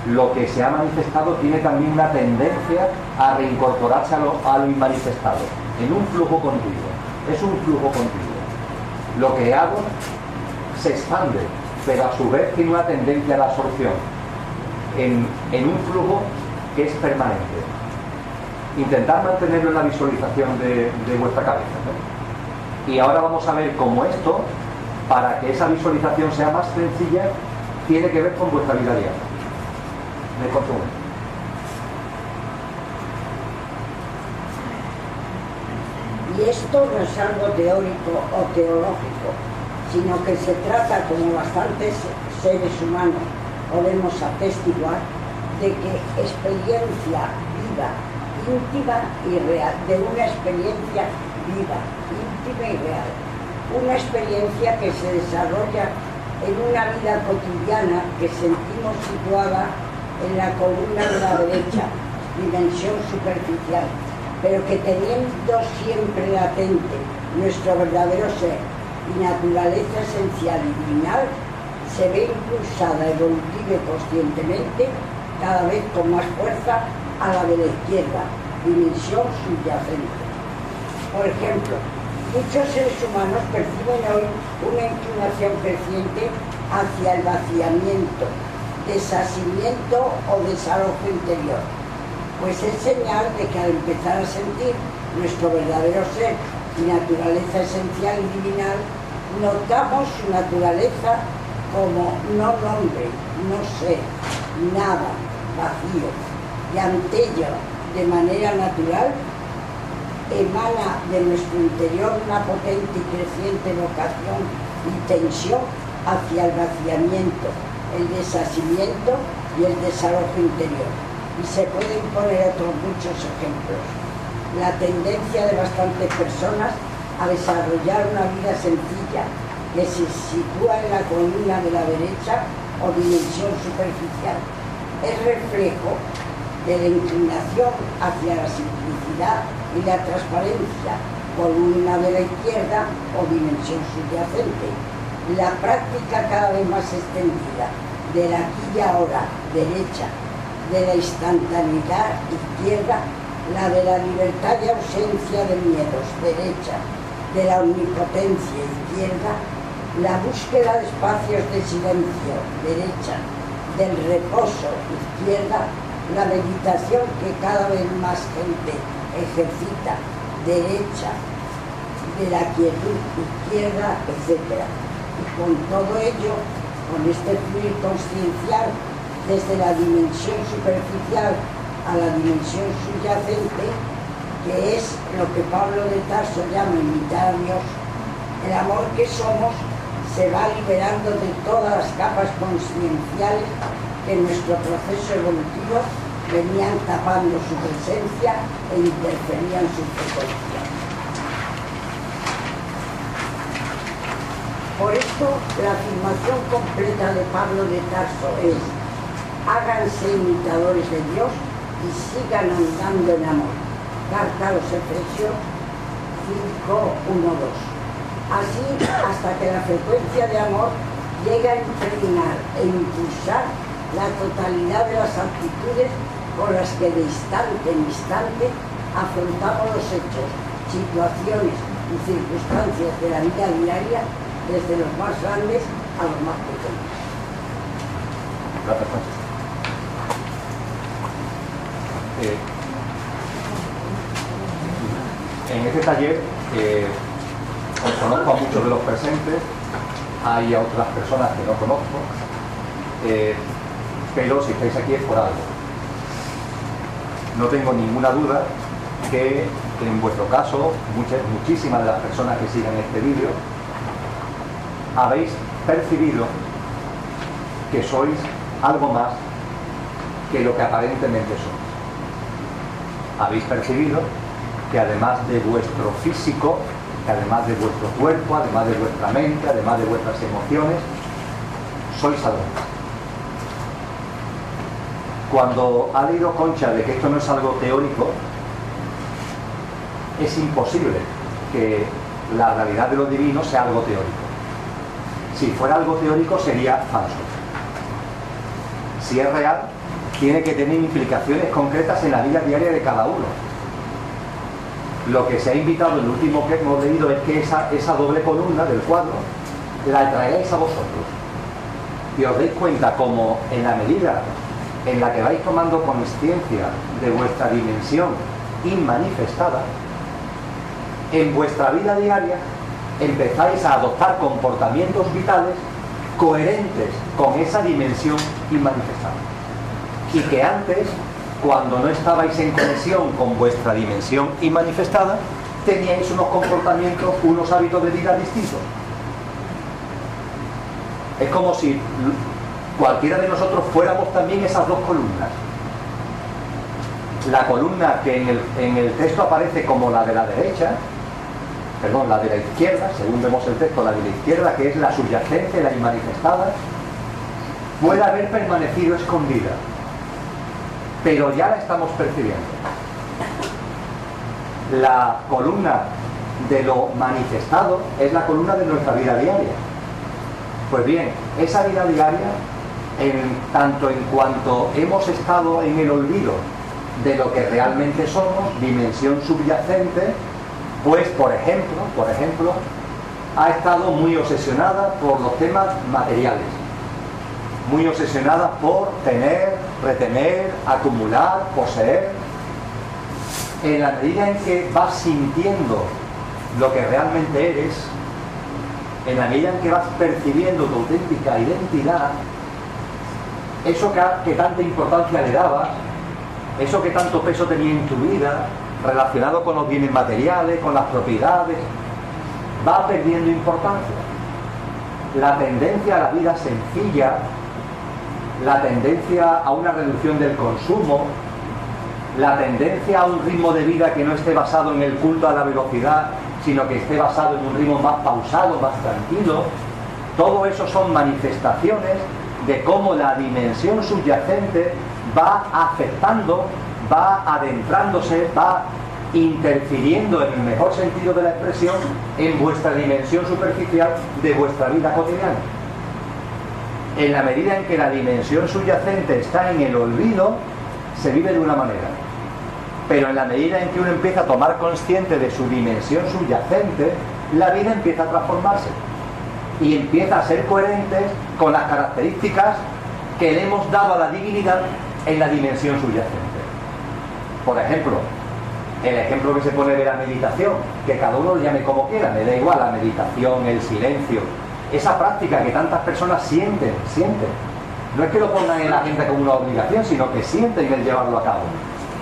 lo que se ha manifestado tiene también una tendencia a reincorporarse a lo inmanifestado, en un flujo continuo, es un flujo continuo. Lo que hago se expande, pero a su vez tiene una tendencia a la absorción, en un flujo que es permanente. Intentar mantenerlo en la visualización de vuestra cabeza, ¿no? Y ahora vamos a ver cómo esto, para que esa visualización sea más sencilla, tiene que ver con vuestra vida diaria. Me consume. Y esto no es algo teórico o teológico, sino que se trata, como bastantes seres humanos podemos atestiguar, de que experiencia viva, íntima y real, de una experiencia viva, íntima y real, una experiencia que se desarrolla en una vida cotidiana que sentimos situada en la columna de la derecha, dimensión superficial, pero que teniendo siempre latente nuestro verdadero ser y naturaleza esencial y divinal, se ve impulsada evolutiva y conscientemente cada vez con más fuerza a la de la izquierda, dimensión subyacente. Por ejemplo, muchos seres humanos perciben hoy una inclinación creciente hacia el vaciamiento, desasimiento o desalojo interior, pues es señal de que al empezar a sentir nuestro verdadero ser y naturaleza esencial y divinal, notamos su naturaleza como no nombre, no ser, nada, vacío, y ante ello, de manera natural, emana de nuestro interior una potente y creciente vocación y tensión hacia el vaciamiento, el desasimiento y el desalojo interior. Y se pueden poner otros muchos ejemplos. La tendencia de bastantes personas a desarrollar una vida sencilla que se sitúa en la columna de la derecha o dimensión superficial es reflejo de la inclinación hacia la simplicidad y la transparencia, columna de la izquierda o dimensión subyacente. La práctica cada vez más extendida del aquí y ahora, derecha, de la instantaneidad, izquierda, la de la libertad y ausencia de miedos, derecha, de la omnipotencia, izquierda, la búsqueda de espacios de silencio, derecha, del reposo, izquierda, la meditación que cada vez más gente ejercita, derecha, de la quietud, izquierda, etc. Y con todo ello, con este fluir consciencial desde la dimensión superficial a la dimensión subyacente, que es lo que Pablo de Tarso llama imitar a Dios, el amor que somos se va liberando de todas las capas conscienciales que en nuestro proceso evolutivo venían tapando su presencia e interferían su frecuencia. Por esto, la afirmación completa de Pablo de Tarso es: háganse imitadores de Dios y sigan andando en amor. Carta a los Efesios 5:1-2. Así, hasta que la frecuencia de amor llegue a impregnar e impulsar la totalidad de las actitudes con las que de instante en instante afrontamos los hechos, situaciones y circunstancias de la vida diaria, desde los más grandes a los más pequeños. Gracias, Francis. En este taller conozco a muchos de los presentes, hay a otras personas que no conozco, pero si estáis aquí es por algo. No tengo ninguna duda que en vuestro caso, muchísimas de las personas que sigan este vídeo, habéis percibido que sois algo más que lo que aparentemente sois. Habéis percibido que además de vuestro físico, que además de vuestro cuerpo, además de vuestra mente, además de vuestras emociones, sois algo más. Cuando ha leído Concha de que esto no es algo teórico, es imposible que la realidad de lo divino sea algo teórico. Si fuera algo teórico sería falso. Si es real, tiene que tener implicaciones concretas en la vida diaria de cada uno. Lo que se ha invitado, el último que hemos leído, es que esa doble columna del cuadro la traigáis a vosotros y os deis cuenta como en la medida en la que vais tomando consciencia de vuestra dimensión inmanifestada, en vuestra vida diaria empezáis a adoptar comportamientos vitales coherentes con esa dimensión inmanifestada, y que antes, cuando no estabais en conexión con vuestra dimensión inmanifestada, teníais unos comportamientos, unos hábitos de vida distintos. Es como si cualquiera de nosotros fuéramos también esas dos columnas. La columna que en el texto aparece como la de la derecha, perdón, la de la izquierda, según vemos el texto, la de la izquierda, que es la subyacente, la inmanifestada, puede haber permanecido escondida, pero ya la estamos percibiendo. La columna de lo manifestado es la columna de nuestra vida diaria. Pues bien, esa vida diaria, tanto en cuanto hemos estado en el olvido de lo que realmente somos, dimensión subyacente, pues por ejemplo, ha estado muy obsesionada por los temas materiales, muy obsesionada por tener, retener, acumular, poseer. En la medida en que vas sintiendo lo que realmente eres, en la medida en que vas percibiendo tu auténtica identidad, eso que tanta importancia le dabas, eso que tanto peso tenía en tu vida, relacionado con los bienes materiales, con las propiedades, va perdiendo importancia. La tendencia a la vida sencilla, la tendencia a una reducción del consumo, la tendencia a un ritmo de vida que no esté basado en el culto a la velocidad, sino que esté basado en un ritmo más pausado, más tranquilo, todo eso son manifestaciones de cómo la dimensión subyacente va afectando, va adentrándose, va interfiriendo en el mejor sentido de la expresión en vuestra dimensión superficial de vuestra vida cotidiana. En la medida en que la dimensión subyacente está en el olvido, se vive de una manera. Pero en la medida en que uno empieza a tomar consciente de su dimensión subyacente, la vida empieza a transformarse y empieza a ser coherente con las características que le hemos dado a la divinidad en la dimensión subyacente. Por ejemplo, el ejemplo que se pone de la meditación, que cada uno lo llame como quiera, me da igual, la meditación, el silencio, esa práctica que tantas personas sienten. No es que lo pongan en la agenda como una obligación, sino que sienten el llevarlo a cabo.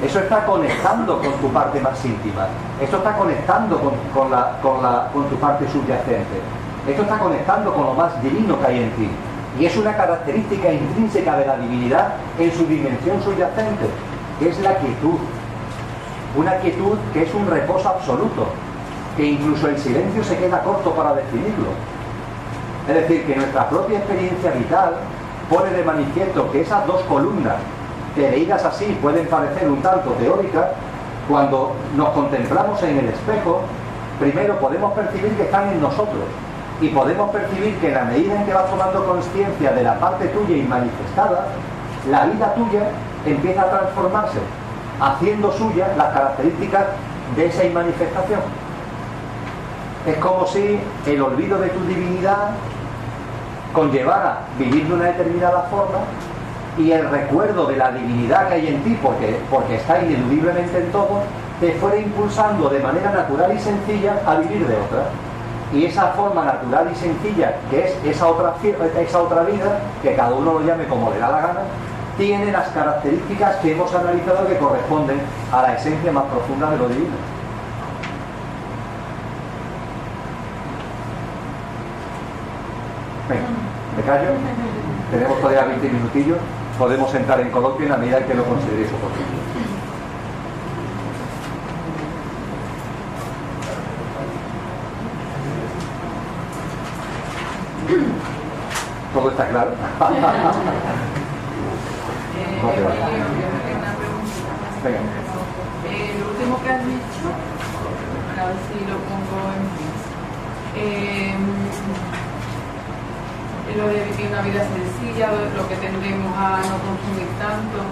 Eso está conectando con tu parte más íntima. Esto está conectando con tu parte subyacente. Esto está conectando con lo más divino que hay en ti. Y es una característica intrínseca de la divinidad en su dimensión subyacente, que es la quietud. Una quietud que es un reposo absoluto, que incluso el silencio se queda corto para definirlo. Es decir, que nuestra propia experiencia vital pone de manifiesto que esas dos columnas, que leídas así pueden parecer un tanto teóricas, cuando nos contemplamos en el espejo, primero podemos percibir que están en nosotros, y podemos percibir que en la medida en que vas tomando conciencia de la parte tuya inmanifestada, la vida tuya empieza a transformarse, haciendo suya las características de esa inmanifestación. Es como si el olvido de tu divinidad conllevara vivir de una determinada forma y el recuerdo de la divinidad que hay en ti, porque está ineludiblemente en todo, te fuera impulsando de manera natural y sencilla a vivir de otra. Y esa forma natural y sencilla, que es esa otra vida, que cada uno lo llame como le da la gana, tiene las características que hemos analizado que corresponden a la esencia más profunda de lo divino. Venga, me callo. Tenemos todavía 20 minutillos. Podemos entrar en coloquio en la medida en que lo consideréis oportuno. ¿Todo está claro? Venga. Lo último que has dicho, a ver si lo pongo en lo de vivir una vida sencilla, lo que tendemos a no consumir tanto,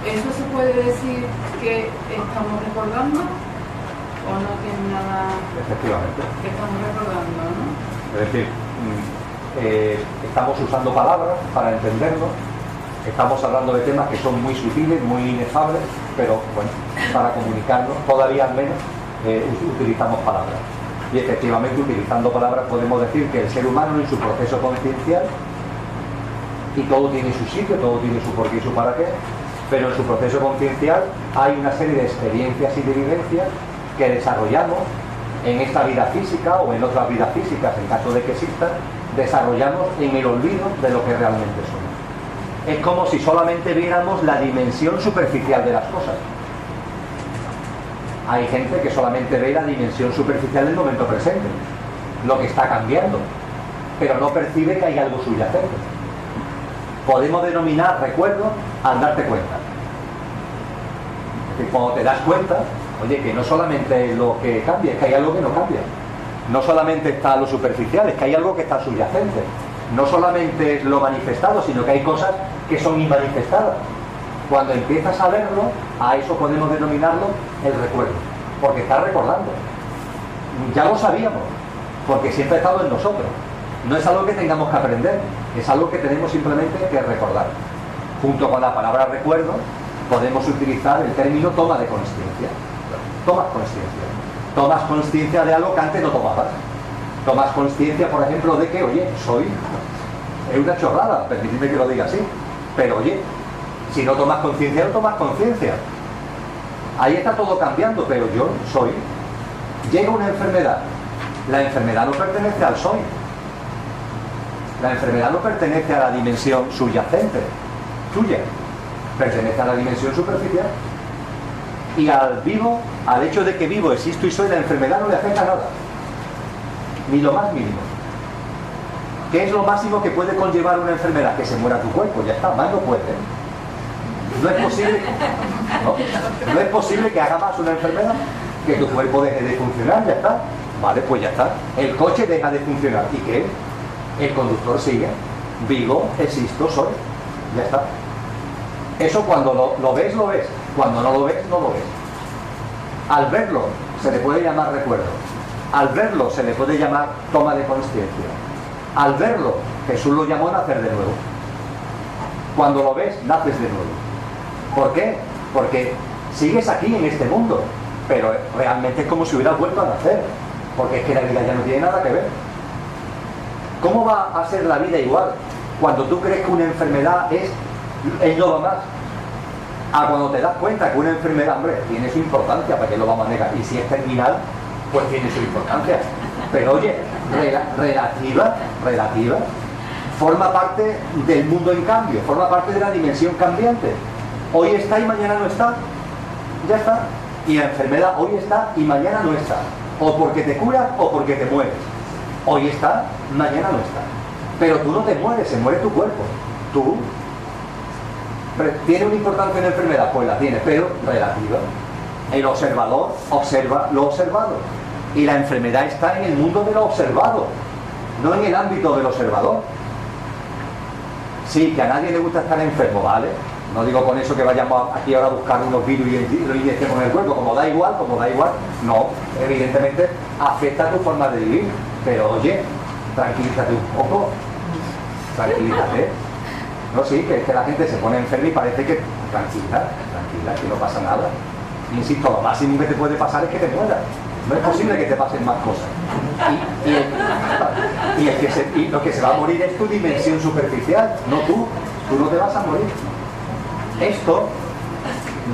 ¿eso se puede decir que estamos recordando o no tiene nada? Efectivamente. Que estamos recordando, ¿no? Es decir, estamos usando palabras para entenderlo. Estamos hablando de temas que son muy sutiles, muy inefables, pero bueno, para comunicarnos, todavía al menos, utilizamos palabras. Y efectivamente, utilizando palabras, podemos decir que el ser humano en su proceso conciencial, y todo tiene su sitio, todo tiene su porqué y su para qué, pero en su proceso conciencial hay una serie de experiencias y de vivencias que desarrollamos en esta vida física o en otras vidas físicas, en caso de que existan, desarrollamos en el olvido de lo que realmente somos. Es como si solamente viéramos la dimensión superficial de las cosas. Hay gente que solamente ve la dimensión superficial del momento presente, lo que está cambiando, pero no percibe que hay algo subyacente. Podemos denominar recuerdo al darte cuenta. Es decir, cuando te das cuenta, oye, que no solamente lo que cambia, es que hay algo que no cambia. No solamente está lo superficial, es que hay algo que está subyacente. No solamente es lo manifestado, sino que hay cosas que son inmanifestadas. Cuando empiezas a verlo, a eso podemos denominarlo el recuerdo, porque estás recordando. Ya lo sabíamos, porque siempre ha estado en nosotros. No es algo que tengamos que aprender, es algo que tenemos simplemente que recordar. Junto con la palabra recuerdo, podemos utilizar el término toma de conciencia. tomas conciencia. Tomas conciencia de algo que antes no tomabas. Tomas conciencia, por ejemplo, de que, oye, soy... Es una chorrada, permitidme que lo diga así. Pero, oye, si no tomas conciencia, no tomas conciencia. Ahí está todo cambiando, pero yo soy. Llega una enfermedad. La enfermedad no pertenece al soy. La enfermedad no pertenece a la dimensión subyacente, tuya. Pertenece a la dimensión superficial. Y al vivo, al hecho de que vivo, existo y soy, la enfermedad no le afecta nada. Ni lo más mínimo. ¿Qué es lo máximo que puede conllevar una enfermedad? Que se muera tu cuerpo, ya está, más no puede. No es posible, no es posible que haga más una enfermedad, que tu cuerpo deje de funcionar, ya está. Vale, pues ya está. El coche deja de funcionar. ¿Y qué? El conductor sigue. Vivo, existo, soy. Ya está. Eso cuando lo ves, lo ves. Cuando no lo ves, no lo ves. Al verlo, se le puede llamar recuerdo. Al verlo, se le puede llamar toma de conciencia. Al verlo, Jesús lo llamó nacer de nuevo. Cuando lo ves, naces de nuevo. ¿Por qué? Porque sigues aquí en este mundo, pero realmente es como si hubieras vuelto a nacer, porque es que la vida ya no tiene nada que ver. ¿Cómo va a ser la vida igual cuando tú crees que una enfermedad es no va más? A cuando te das cuenta que una enfermedad, hombre, tiene su importancia, ¿para qué lo vamos a negar? Y si es terminal, pues tiene su importancia. Pero oye, relativa, forma parte del mundo en cambio, forma parte de la dimensión cambiante. Hoy está y mañana no está. Ya está. Y la enfermedad hoy está y mañana no está. O porque te curas o porque te mueres. Hoy está, mañana no está. Pero tú no te mueres, se muere tu cuerpo. Tú. ¿Tiene una importancia en la enfermedad? Pues la tiene, pero relativa. El observador observa lo observado. Y la enfermedad está en el mundo de lo observado, no en el ámbito del observador. Sí, que a nadie le gusta estar enfermo, ¿vale? No digo con eso que vayamos aquí ahora a buscar unos virus y lo inyectemos en el cuerpo, como da igual. No, evidentemente afecta a tu forma de vivir. Pero oye, tranquilízate un poco. Tranquilízate. No, sí, que es que la gente se pone enferma y parece que... Tranquila, que no pasa nada. Insisto, lo máximo que te puede pasar es que te mueras. No es posible que te pasen más cosas. Y lo que se va a morir es tu dimensión superficial, no tú. Tú no te vas a morir. Esto,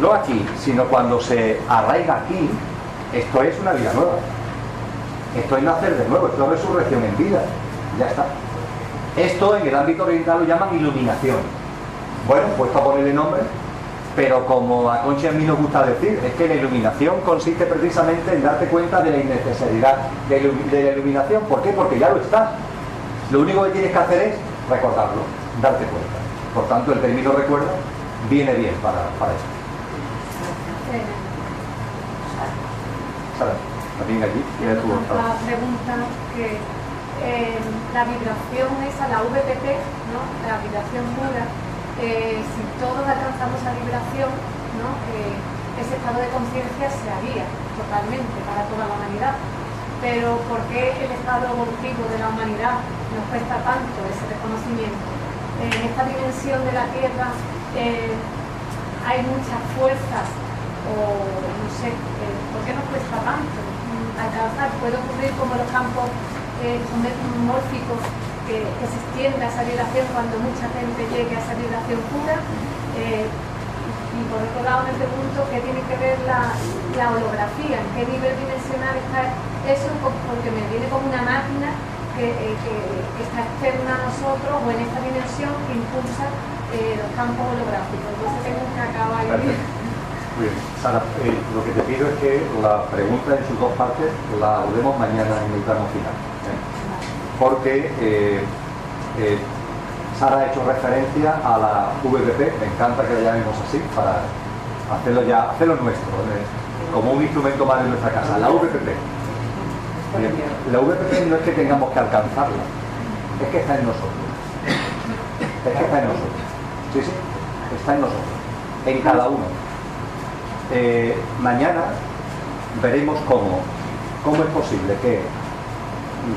no aquí, sino cuando se arraiga aquí, esto es una vida nueva. Esto es nacer de nuevo, esto es resurrección en vida. Ya está. Esto en el ámbito oriental lo llaman iluminación. Bueno, puesto a ponerle nombre, pero como a Concha y a mí nos gusta decir, es que la iluminación consiste precisamente en darte cuenta de la innecesidad de la iluminación. ¿Por qué? Porque ya lo estás. Lo único que tienes que hacer es recordarlo, darte cuenta. Por tanto, el término recuerdo viene bien para esto. Sara, también aquí, tiene tu voz. La pregunta que la vibración esa, la VPP, ¿no? La vibración pura, si todos alcanzamos esa vibración, ¿no? Ese estado de conciencia se haría totalmente para toda la humanidad. Pero ¿por qué el estado evolutivo de la humanidad nos cuesta tanto ese reconocimiento? En esta dimensión de la Tierra hay muchas fuerzas, o no sé, ¿por qué nos cuesta tanto alcanzar? Puede ocurrir como los campos mórficos, que se extienda esa vibración cuando mucha gente llegue a esa vibración pura. Y por otro lado me pregunto qué tiene que ver la holografía, en qué nivel dimensional está eso, porque me viene como una máquina que está externa a nosotros o en esta dimensión que impulsa los campos holográficos. Entonces tengo que acabar ahí. Muy bien. Sara, lo que te pido es que la pregunta en sus dos partes la volvemos mañana en el plano final. Porque Sara ha hecho referencia a la VPP, me encanta que la llamemos así, para hacerlo nuestro, como un instrumento más de nuestra casa. La VPP. Bien. La VPP no es que tengamos que alcanzarla, es que está en nosotros. Es que está en nosotros. Sí, está en nosotros, en cada uno. Mañana veremos cómo es posible que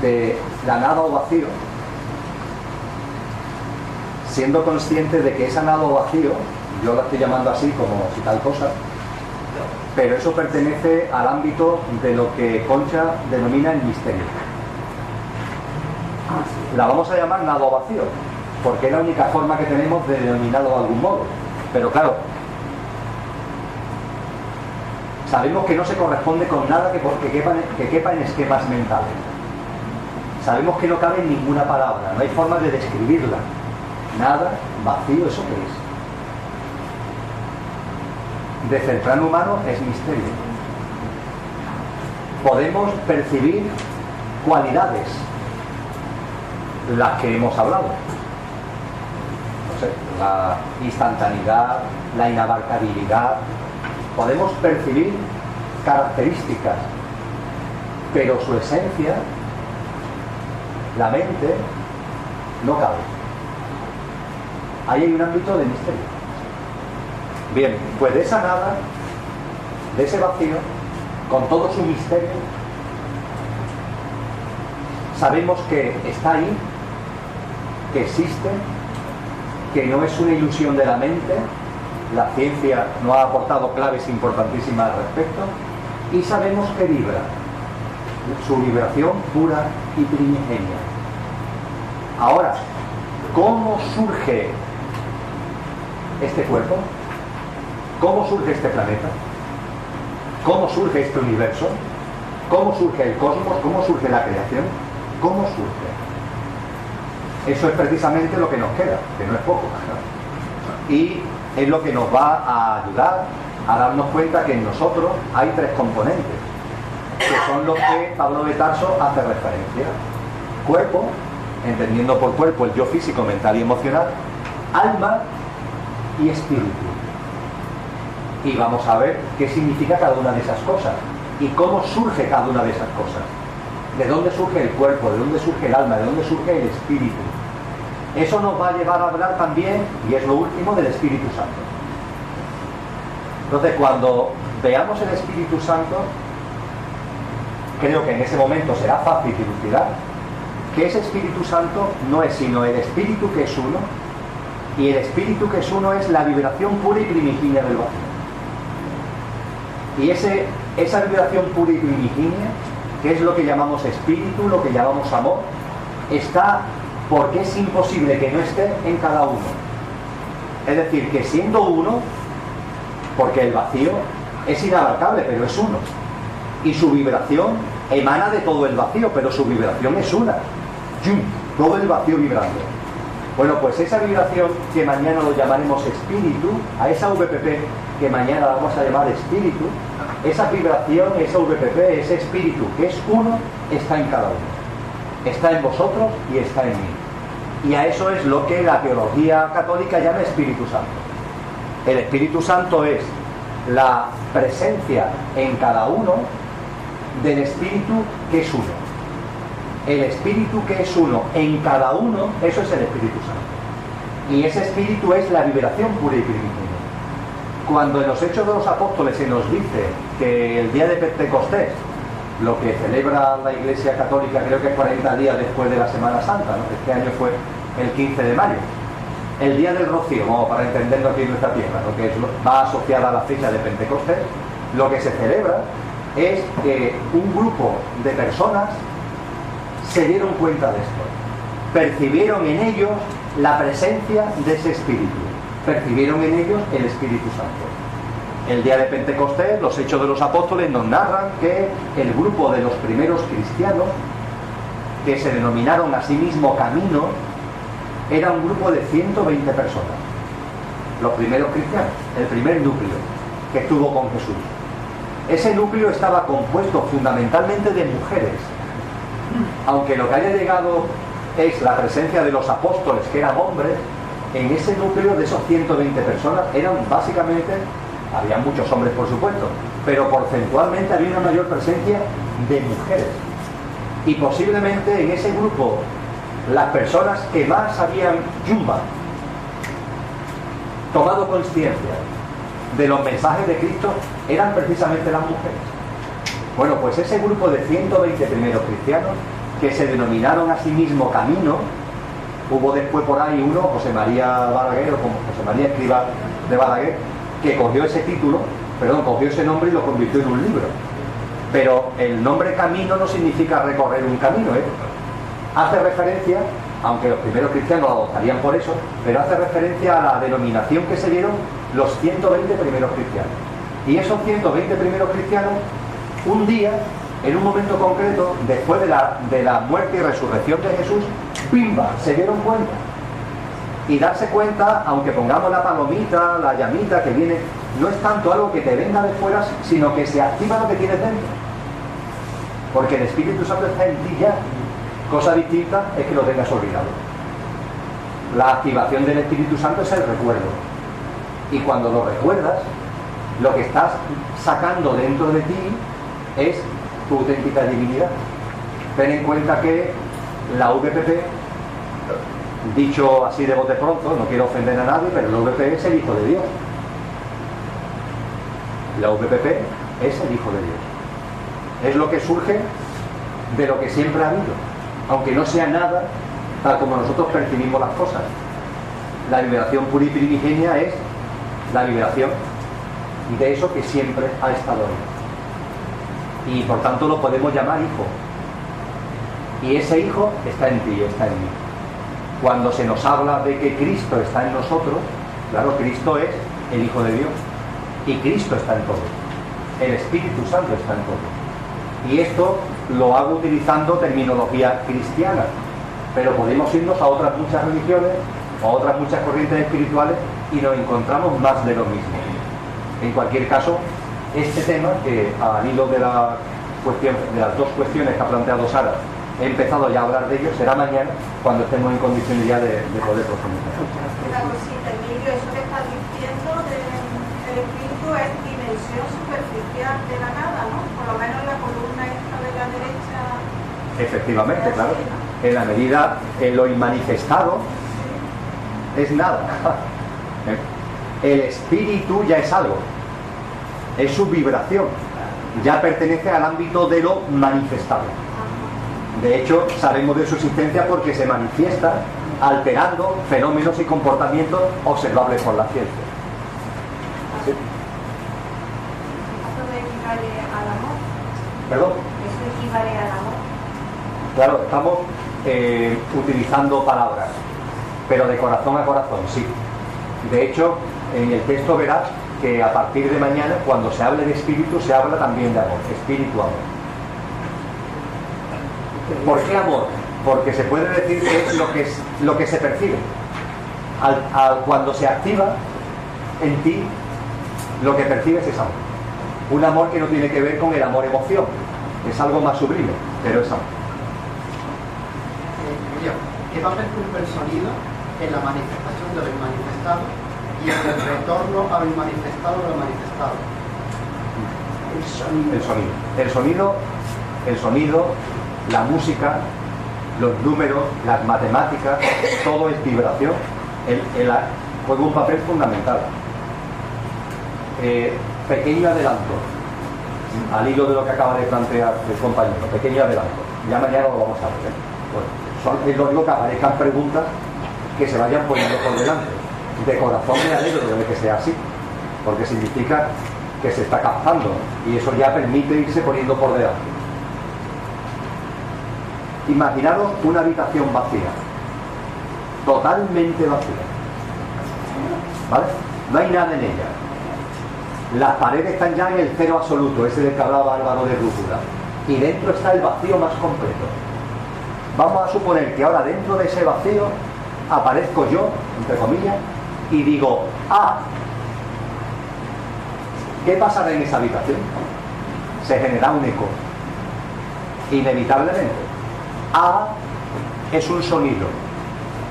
de la nada o vacío, siendo consciente de que esa nada o vacío, yo la estoy llamando así como si tal cosa, pero eso pertenece al ámbito de lo que Concha denomina el misterio. La vamos a llamar nado vacío, porque es la única forma que tenemos de denominarlo de algún modo. Pero claro, sabemos que no se corresponde con nada que quepa en esquemas mentales. Sabemos que no cabe en ninguna palabra, no hay forma de describirla. Nada, vacío, ¿eso qué es? De central humano es misterio. Podemos percibir cualidades, las que hemos hablado. No sé, la instantaneidad, la inabarcabilidad. Podemos percibir características, pero su esencia, la mente, no cabe. Ahí hay un ámbito de misterio. Bien, pues de esa nada, de ese vacío, con todo su misterio, sabemos que está ahí, que existe, que no es una ilusión de la mente. La ciencia nos ha aportado claves importantísimas al respecto, y sabemos que vibra, su vibración pura y primigenia. Ahora, ¿cómo surge este cuerpo? ¿Cómo surge este planeta? ¿Cómo surge este universo? ¿Cómo surge el cosmos? ¿Cómo surge la creación? ¿Cómo surge? Eso es precisamente lo que nos queda, que no es poco, ¿no? Y es lo que nos va a ayudar a darnos cuenta que en nosotros hay tres componentes, que son los que Pablo de Tarso hace referencia: cuerpo, entendiendo por cuerpo el yo físico, mental y emocional; alma y espíritu. Y vamos a ver qué significa cada una de esas cosas y cómo surge cada una de esas cosas. ¿De dónde surge el cuerpo? ¿De dónde surge el alma? ¿De dónde surge el espíritu? Eso nos va a llevar a hablar también, y es lo último, del Espíritu Santo. Entonces, cuando veamos el Espíritu Santo, creo que en ese momento será fácil dilucidar que ese Espíritu Santo no es sino el Espíritu que es uno, y el Espíritu que es uno es la vibración pura y primigenia del vacío. Y esa vibración pura y primigenia, que es lo que llamamos espíritu, lo que llamamos amor, está porque es imposible que no esté en cada uno. Es decir, que siendo uno, porque el vacío es inabarcable, pero es uno, y su vibración emana de todo el vacío, pero su vibración es una, todo el vacío vibrando. Bueno, pues esa vibración, que mañana lo llamaremos espíritu, a esa VPP que mañana la vamos a llamar espíritu, esa vibración, esa VPP, ese espíritu que es uno, está en cada uno. Está en vosotros y está en mí. Y a eso es lo que la teología católica llama Espíritu Santo. El Espíritu Santo es la presencia en cada uno del Espíritu que es uno. El Espíritu que es uno en cada uno, eso es el Espíritu Santo. Y ese Espíritu es la vibración pura y primigenia. Cuando en los Hechos de los Apóstoles se nos dice que el día de Pentecostés, lo que celebra la Iglesia Católica, creo que es 40 días después de la Semana Santa, ¿no? Este año fue el 15 de mayo, el día del Rocío, como para entenderlo aquí en nuestra tierra, lo que va asociada a la fecha de Pentecostés, lo que se celebra es que un grupo de personas se dieron cuenta de esto, percibieron en ellos la presencia de ese Espíritu, percibieron en ellos el Espíritu Santo. El día de Pentecostés, los Hechos de los Apóstoles nos narran que el grupo de los primeros cristianos, que se denominaron a sí mismo Camino, era un grupo de 120 personas. Los primeros cristianos, el primer núcleo que estuvo con Jesús. Ese núcleo estaba compuesto fundamentalmente de mujeres. Aunque lo que haya llegado es la presencia de los apóstoles, que eran hombres, en ese núcleo de esos 120 personas eran básicamente, había muchos hombres por supuesto, pero porcentualmente había una mayor presencia de mujeres. Y posiblemente en ese grupo las personas que más habían tomado conciencia de los mensajes de Cristo eran precisamente las mujeres. Bueno, pues ese grupo de 120 primeros cristianos, que se denominaron a sí mismo Camino, hubo después por ahí uno, José María Balaguer, o como José María Escrivá de Balaguer, que cogió ese título cogió ese nombre y lo convirtió en un libro. Pero el nombre camino no significa recorrer un camino, ¿eh? Hace referencia, aunque los primeros cristianos lo adoptarían por eso, pero hace referencia a la denominación que se dieron los 120 primeros cristianos. Y esos 120 primeros cristianos, un día, en un momento concreto, después de la muerte y resurrección de Jesús, ¡pimba!, se dieron cuenta. Y darse cuenta, aunque pongamos la palomita, la llamita que viene, no es tanto algo que te venga de fuera, sino que se activa lo que tienes dentro. Porque el Espíritu Santo está en ti ya. Cosa distinta es que lo tengas olvidado. La activación del Espíritu Santo es el recuerdo. Y cuando lo recuerdas, lo que estás sacando dentro de ti es tu auténtica divinidad. Ten en cuenta que la VPP, dicho así de bote pronto, no quiero ofender a nadie, pero la VPP es el Hijo de Dios. La VPP es el Hijo de Dios. Es lo que surge de lo que siempre ha habido, aunque no sea nada tal como nosotros percibimos las cosas. La liberación pura y primigenia es la liberación de eso que siempre ha estado ahí. Y por tanto lo podemos llamar hijo. Y ese hijo está en ti, está en mí. Cuando se nos habla de que Cristo está en nosotros, claro, Cristo es el Hijo de Dios. Y Cristo está en todo. El Espíritu Santo está en todo. Y esto lo hago utilizando terminología cristiana. Pero podemos irnos a otras muchas religiones, a otras muchas corrientes espirituales, y nos encontramos más de lo mismo. En cualquier caso, este tema, que al hilo de la cuestión, de las dos cuestiones que ha planteado Sara, he empezado ya a hablar de ello, será mañana cuando estemos en condiciones ya de poder profundizar. Una cosita, Emilio, eso que estás diciendo del espíritu es dimensión superficial de la nada, ¿no? Por lo menos la columna esta de la derecha. Efectivamente, claro. En la medida en lo inmanifestado es nada. El espíritu ya es algo, es su vibración, ya pertenece al ámbito de lo manifestado. De hecho, sabemos de su existencia porque se manifiesta alterando fenómenos y comportamientos observables por la ciencia. ¿Sí? ¿Eso equivale al amor? ¿Perdón? ¿Eso equivale al amor? Claro, estamos utilizando palabras, pero de corazón a corazón, sí. De hecho, en el texto verás que a partir de mañana, cuando se hable de espíritu, se habla también de amor, espíritu-amor. ¿Por qué amor? Porque se puede decir que es lo que se percibe. Cuando se activa en ti, lo que percibes es amor. Un amor que no tiene que ver con el amor-emoción, es algo más sublime, pero es amor. ¿Qué papel cumple el sonido en la manifestación de lo inmanifestado y en el retorno a lo inmanifestado de lo manifestado? El sonido, la música, los números, las matemáticas, todo es vibración. Juega un papel fundamental. Pequeño adelanto, al hilo de lo que acaba de plantear el compañero, pequeño adelanto. Ya mañana lo vamos a ver. Bueno, es lo único que aparezcan preguntas que se vayan poniendo por delante. De corazón me alegro de que sea así, porque significa que se está captando y eso ya permite irse poniendo por delante. Imaginaros una habitación vacía, totalmente vacía, ¿vale? No hay nada en ella. Las paredes están ya en el cero absoluto, ese del que hablaba Álvaro de Rúcula, y dentro está el vacío más completo. Vamos a suponer que ahora dentro de ese vacío aparezco yo, entre comillas, y digo, ¡ah! ¿Qué pasará en esa habitación? Se genera un eco, inevitablemente. A es un sonido,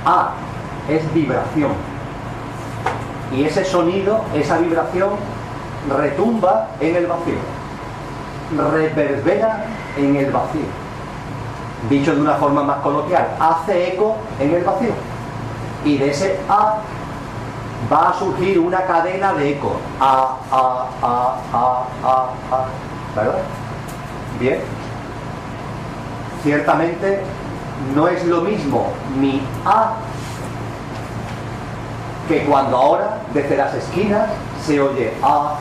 A es vibración, y ese sonido, esa vibración retumba en el vacío, reverbera en el vacío. Dicho de una forma más coloquial, hace eco en el vacío, y de ese A va a surgir una cadena de eco, A, ¿verdad? Bien. Ciertamente no es lo mismo mi A que cuando ahora desde las esquinas se oye a.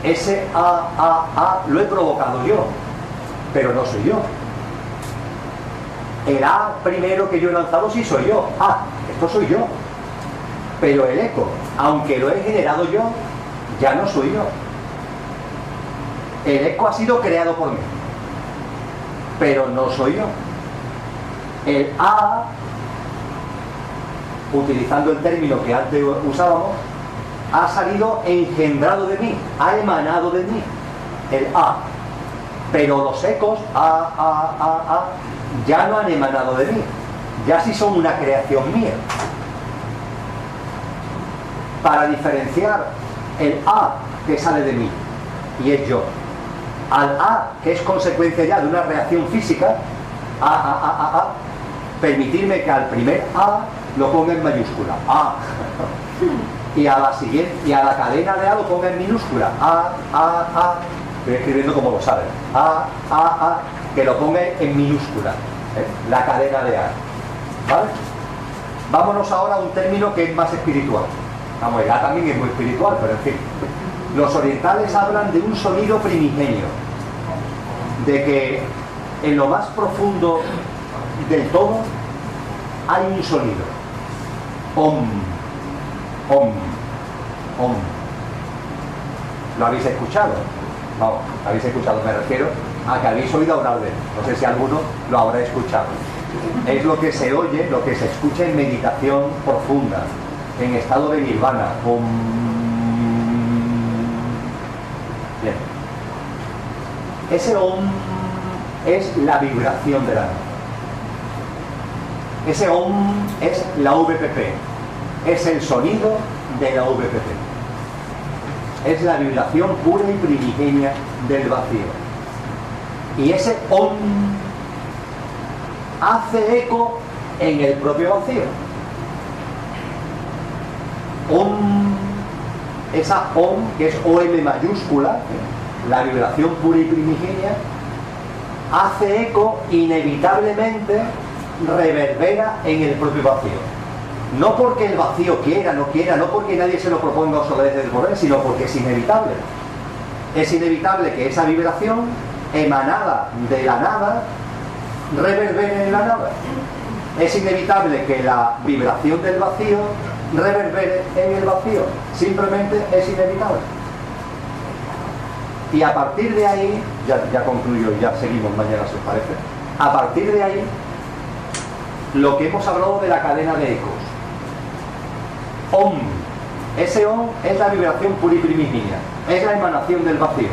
Ese a lo he provocado yo, pero no soy yo. El a primero que yo he lanzado sí soy yo. Esto soy yo. Pero el eco, aunque lo he generado yo, ya no soy yo. El eco ha sido creado por mí, pero no soy yo. El a, utilizando el término que antes usábamos, ha salido engendrado de mí, ha emanado de mí, el a. Pero los ecos, ya no han emanado de mí, ya sí son una creación mía. Para diferenciar el a que sale de mí y es yo, al a que es consecuencia ya de una reacción física, permitirme que al primer a lo ponga en mayúscula, y a la siguiente, y a la cadena de a lo ponga en minúscula, estoy escribiendo como lo saben, que lo ponga en minúscula, la cadena de a, ¿vale? Vámonos ahora a un término que es más espiritual. Vamos, el a también es muy espiritual, pero en fin. Los orientales hablan de un sonido primigenio, de que en lo más profundo del todo hay un sonido. Om, om, om. ¿Lo habéis escuchado? Vamos, ¿lo habéis escuchado? Me refiero a que habéis oído hablar de él. No sé si alguno lo habrá escuchado. Es lo que se oye, lo que se escucha en meditación profunda, en estado de nirvana. Om. Bien. Ese om es la vibración del alma. Ese om es la VPP, es el sonido de la VPP. Es la vibración pura y primigenia del vacío. Y ese om hace eco en el propio vacío. Om, esa om, que es OM mayúscula, la vibración pura y primigenia, hace eco inevitablemente, reverbera en el propio vacío. No porque el vacío quiera, no quiera, no porque nadie se lo proponga o se lo deje de poner, sino porque es inevitable. Es inevitable que esa vibración emanada de la nada reverbere en la nada. Es inevitable que la vibración del vacío reverbere en el vacío. Simplemente es inevitable. Y a partir de ahí, ya concluyo y ya seguimos mañana si os parece. A partir de ahí, lo que hemos hablado de la cadena de ecos. Om. Ese om es la vibración pura y primigenia. Es la emanación del vacío.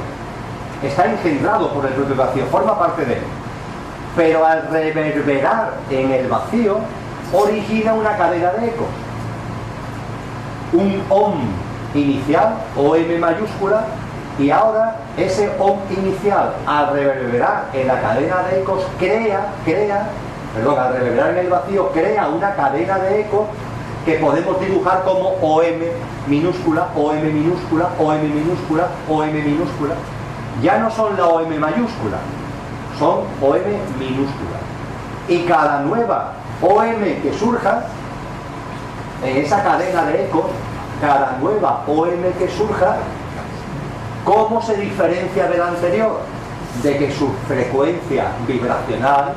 Está engendrado por el propio vacío, forma parte de él. Pero al reverberar en el vacío, origina una cadena de ecos. Un om inicial, OM mayúscula, y ahora ese om inicial, al reverberar en la cadena de ecos, al reverberar en el vacío, crea una cadena de ecos que podemos dibujar como OM minúscula, OM minúscula, OM minúscula, OM minúscula. Ya no son la OM mayúscula, son OM minúscula. Y cada nueva OM que surja, en esa cadena de ecos, cada nueva OM que surja, ¿cómo se diferencia de la anterior? De que su frecuencia vibracional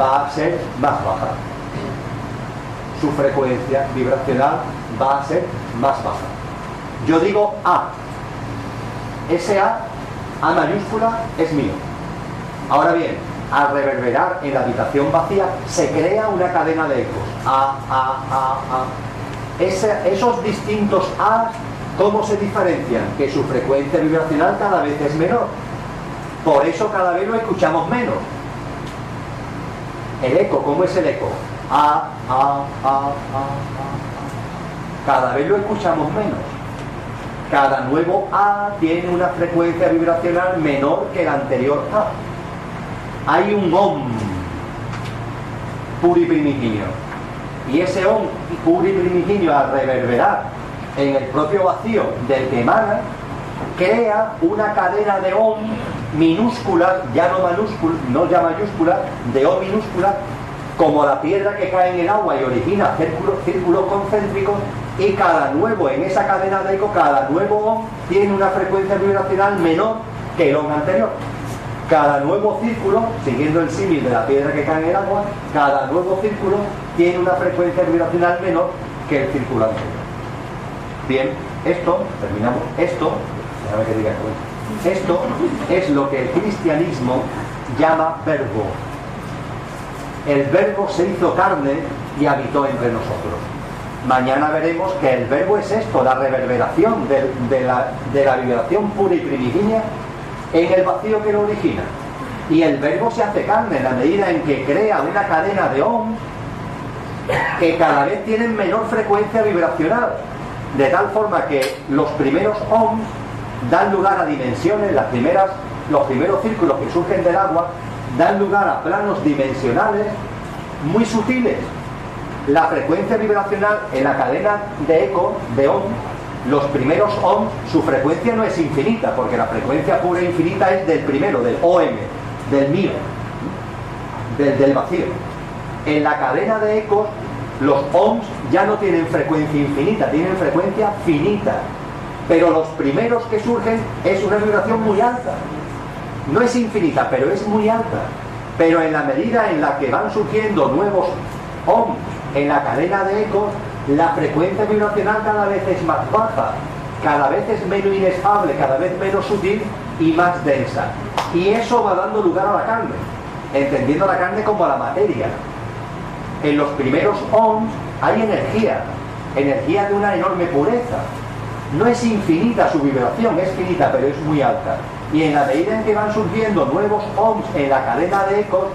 va a ser más baja. Su frecuencia vibracional va a ser más baja. Yo digo A. Ese A mayúscula, es mío. Ahora bien, al reverberar en la habitación vacía, se crea una cadena de ecos. A. Esos distintos A, ¿cómo se diferencian? Que su frecuencia vibracional cada vez es menor. Por eso cada vez lo escuchamos menos. El eco, ¿cómo es el eco? A. Cada vez lo escuchamos menos. Cada nuevo A tiene una frecuencia vibracional menor que el anterior A. Hay un om puro y primigenio. Y ese om puro y primigenio, al reverberar en el propio vacío del que emana, crea una cadena de om minúscula, ya no mayúscula, de o minúscula, como la piedra que cae en el agua y origina círculos concéntricos, y cada nuevo en esa cadena de eco, cada nuevo OM tiene una frecuencia vibracional menor que el OM anterior. Cada nuevo círculo, siguiendo el símil de la piedra que cae en el agua, cada nuevo círculo tiene una frecuencia vibracional menor que el círculo anterior. Bien, esto, terminamos, déjame que diga esto es lo que el cristianismo llama verbo. El verbo se hizo carne y habitó entre nosotros. Mañana veremos que el verbo es esto, la reverberación de la vibración pura y primigenia en el vacío que lo origina. Y el verbo se hace carne en la medida en que crea una cadena de OM que cada vez tienen menor frecuencia vibracional, de tal forma que los primeros OM dan lugar a dimensiones, los primeros círculos que surgen del agua dan lugar a planos dimensionales muy sutiles. La frecuencia vibracional en la cadena de eco, de OM, los primeros OM, su frecuencia no es infinita, porque la frecuencia pura e infinita es del primero, del OM, del mío, del vacío. En la cadena de ecos, los OMs ya no tienen frecuencia infinita, tienen frecuencia finita. Pero los primeros que surgen es una vibración muy alta. No es infinita, pero es muy alta. Pero en la medida en la que van surgiendo nuevos OM en la cadena de ecos, la frecuencia vibracional cada vez es más baja, cada vez es menos inestable, cada vez menos sutil y más densa. Y eso va dando lugar a la carne, entendiendo la carne como la materia. En los primeros OMs hay energía de una enorme pureza. No es infinita su vibración, es finita, pero es muy alta. Y en la medida en que van surgiendo nuevos OMs en la cadena de ecos,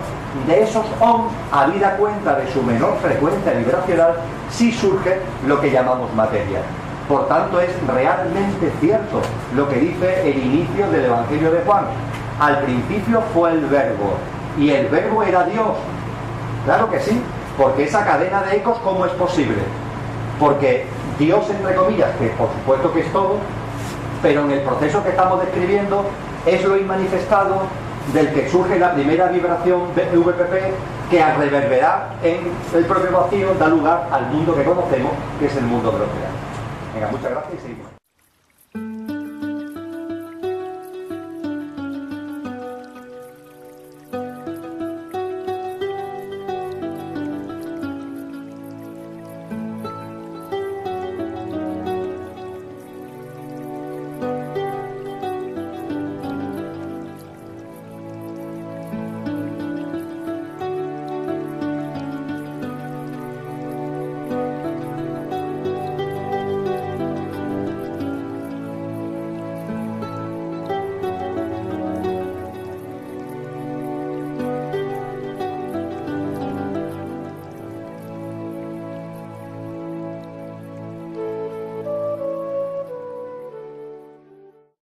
de esos OMs, habida cuenta de su menor frecuencia vibracional, sí surge lo que llamamos materia. Por tanto, es realmente cierto lo que dice el inicio del Evangelio de Juan. Al principio fue el Verbo, y el Verbo era Dios. Claro que sí, porque esa cadena de ecos, ¿cómo es posible? Porque Dios, entre comillas, que por supuesto que es todo, pero en el proceso que estamos describiendo es lo inmanifestado del que surge la primera vibración VPP, que al reverberar en el propio vacío da lugar al mundo que conocemos, que es el mundo de los reales. Venga, muchas gracias y seguimos.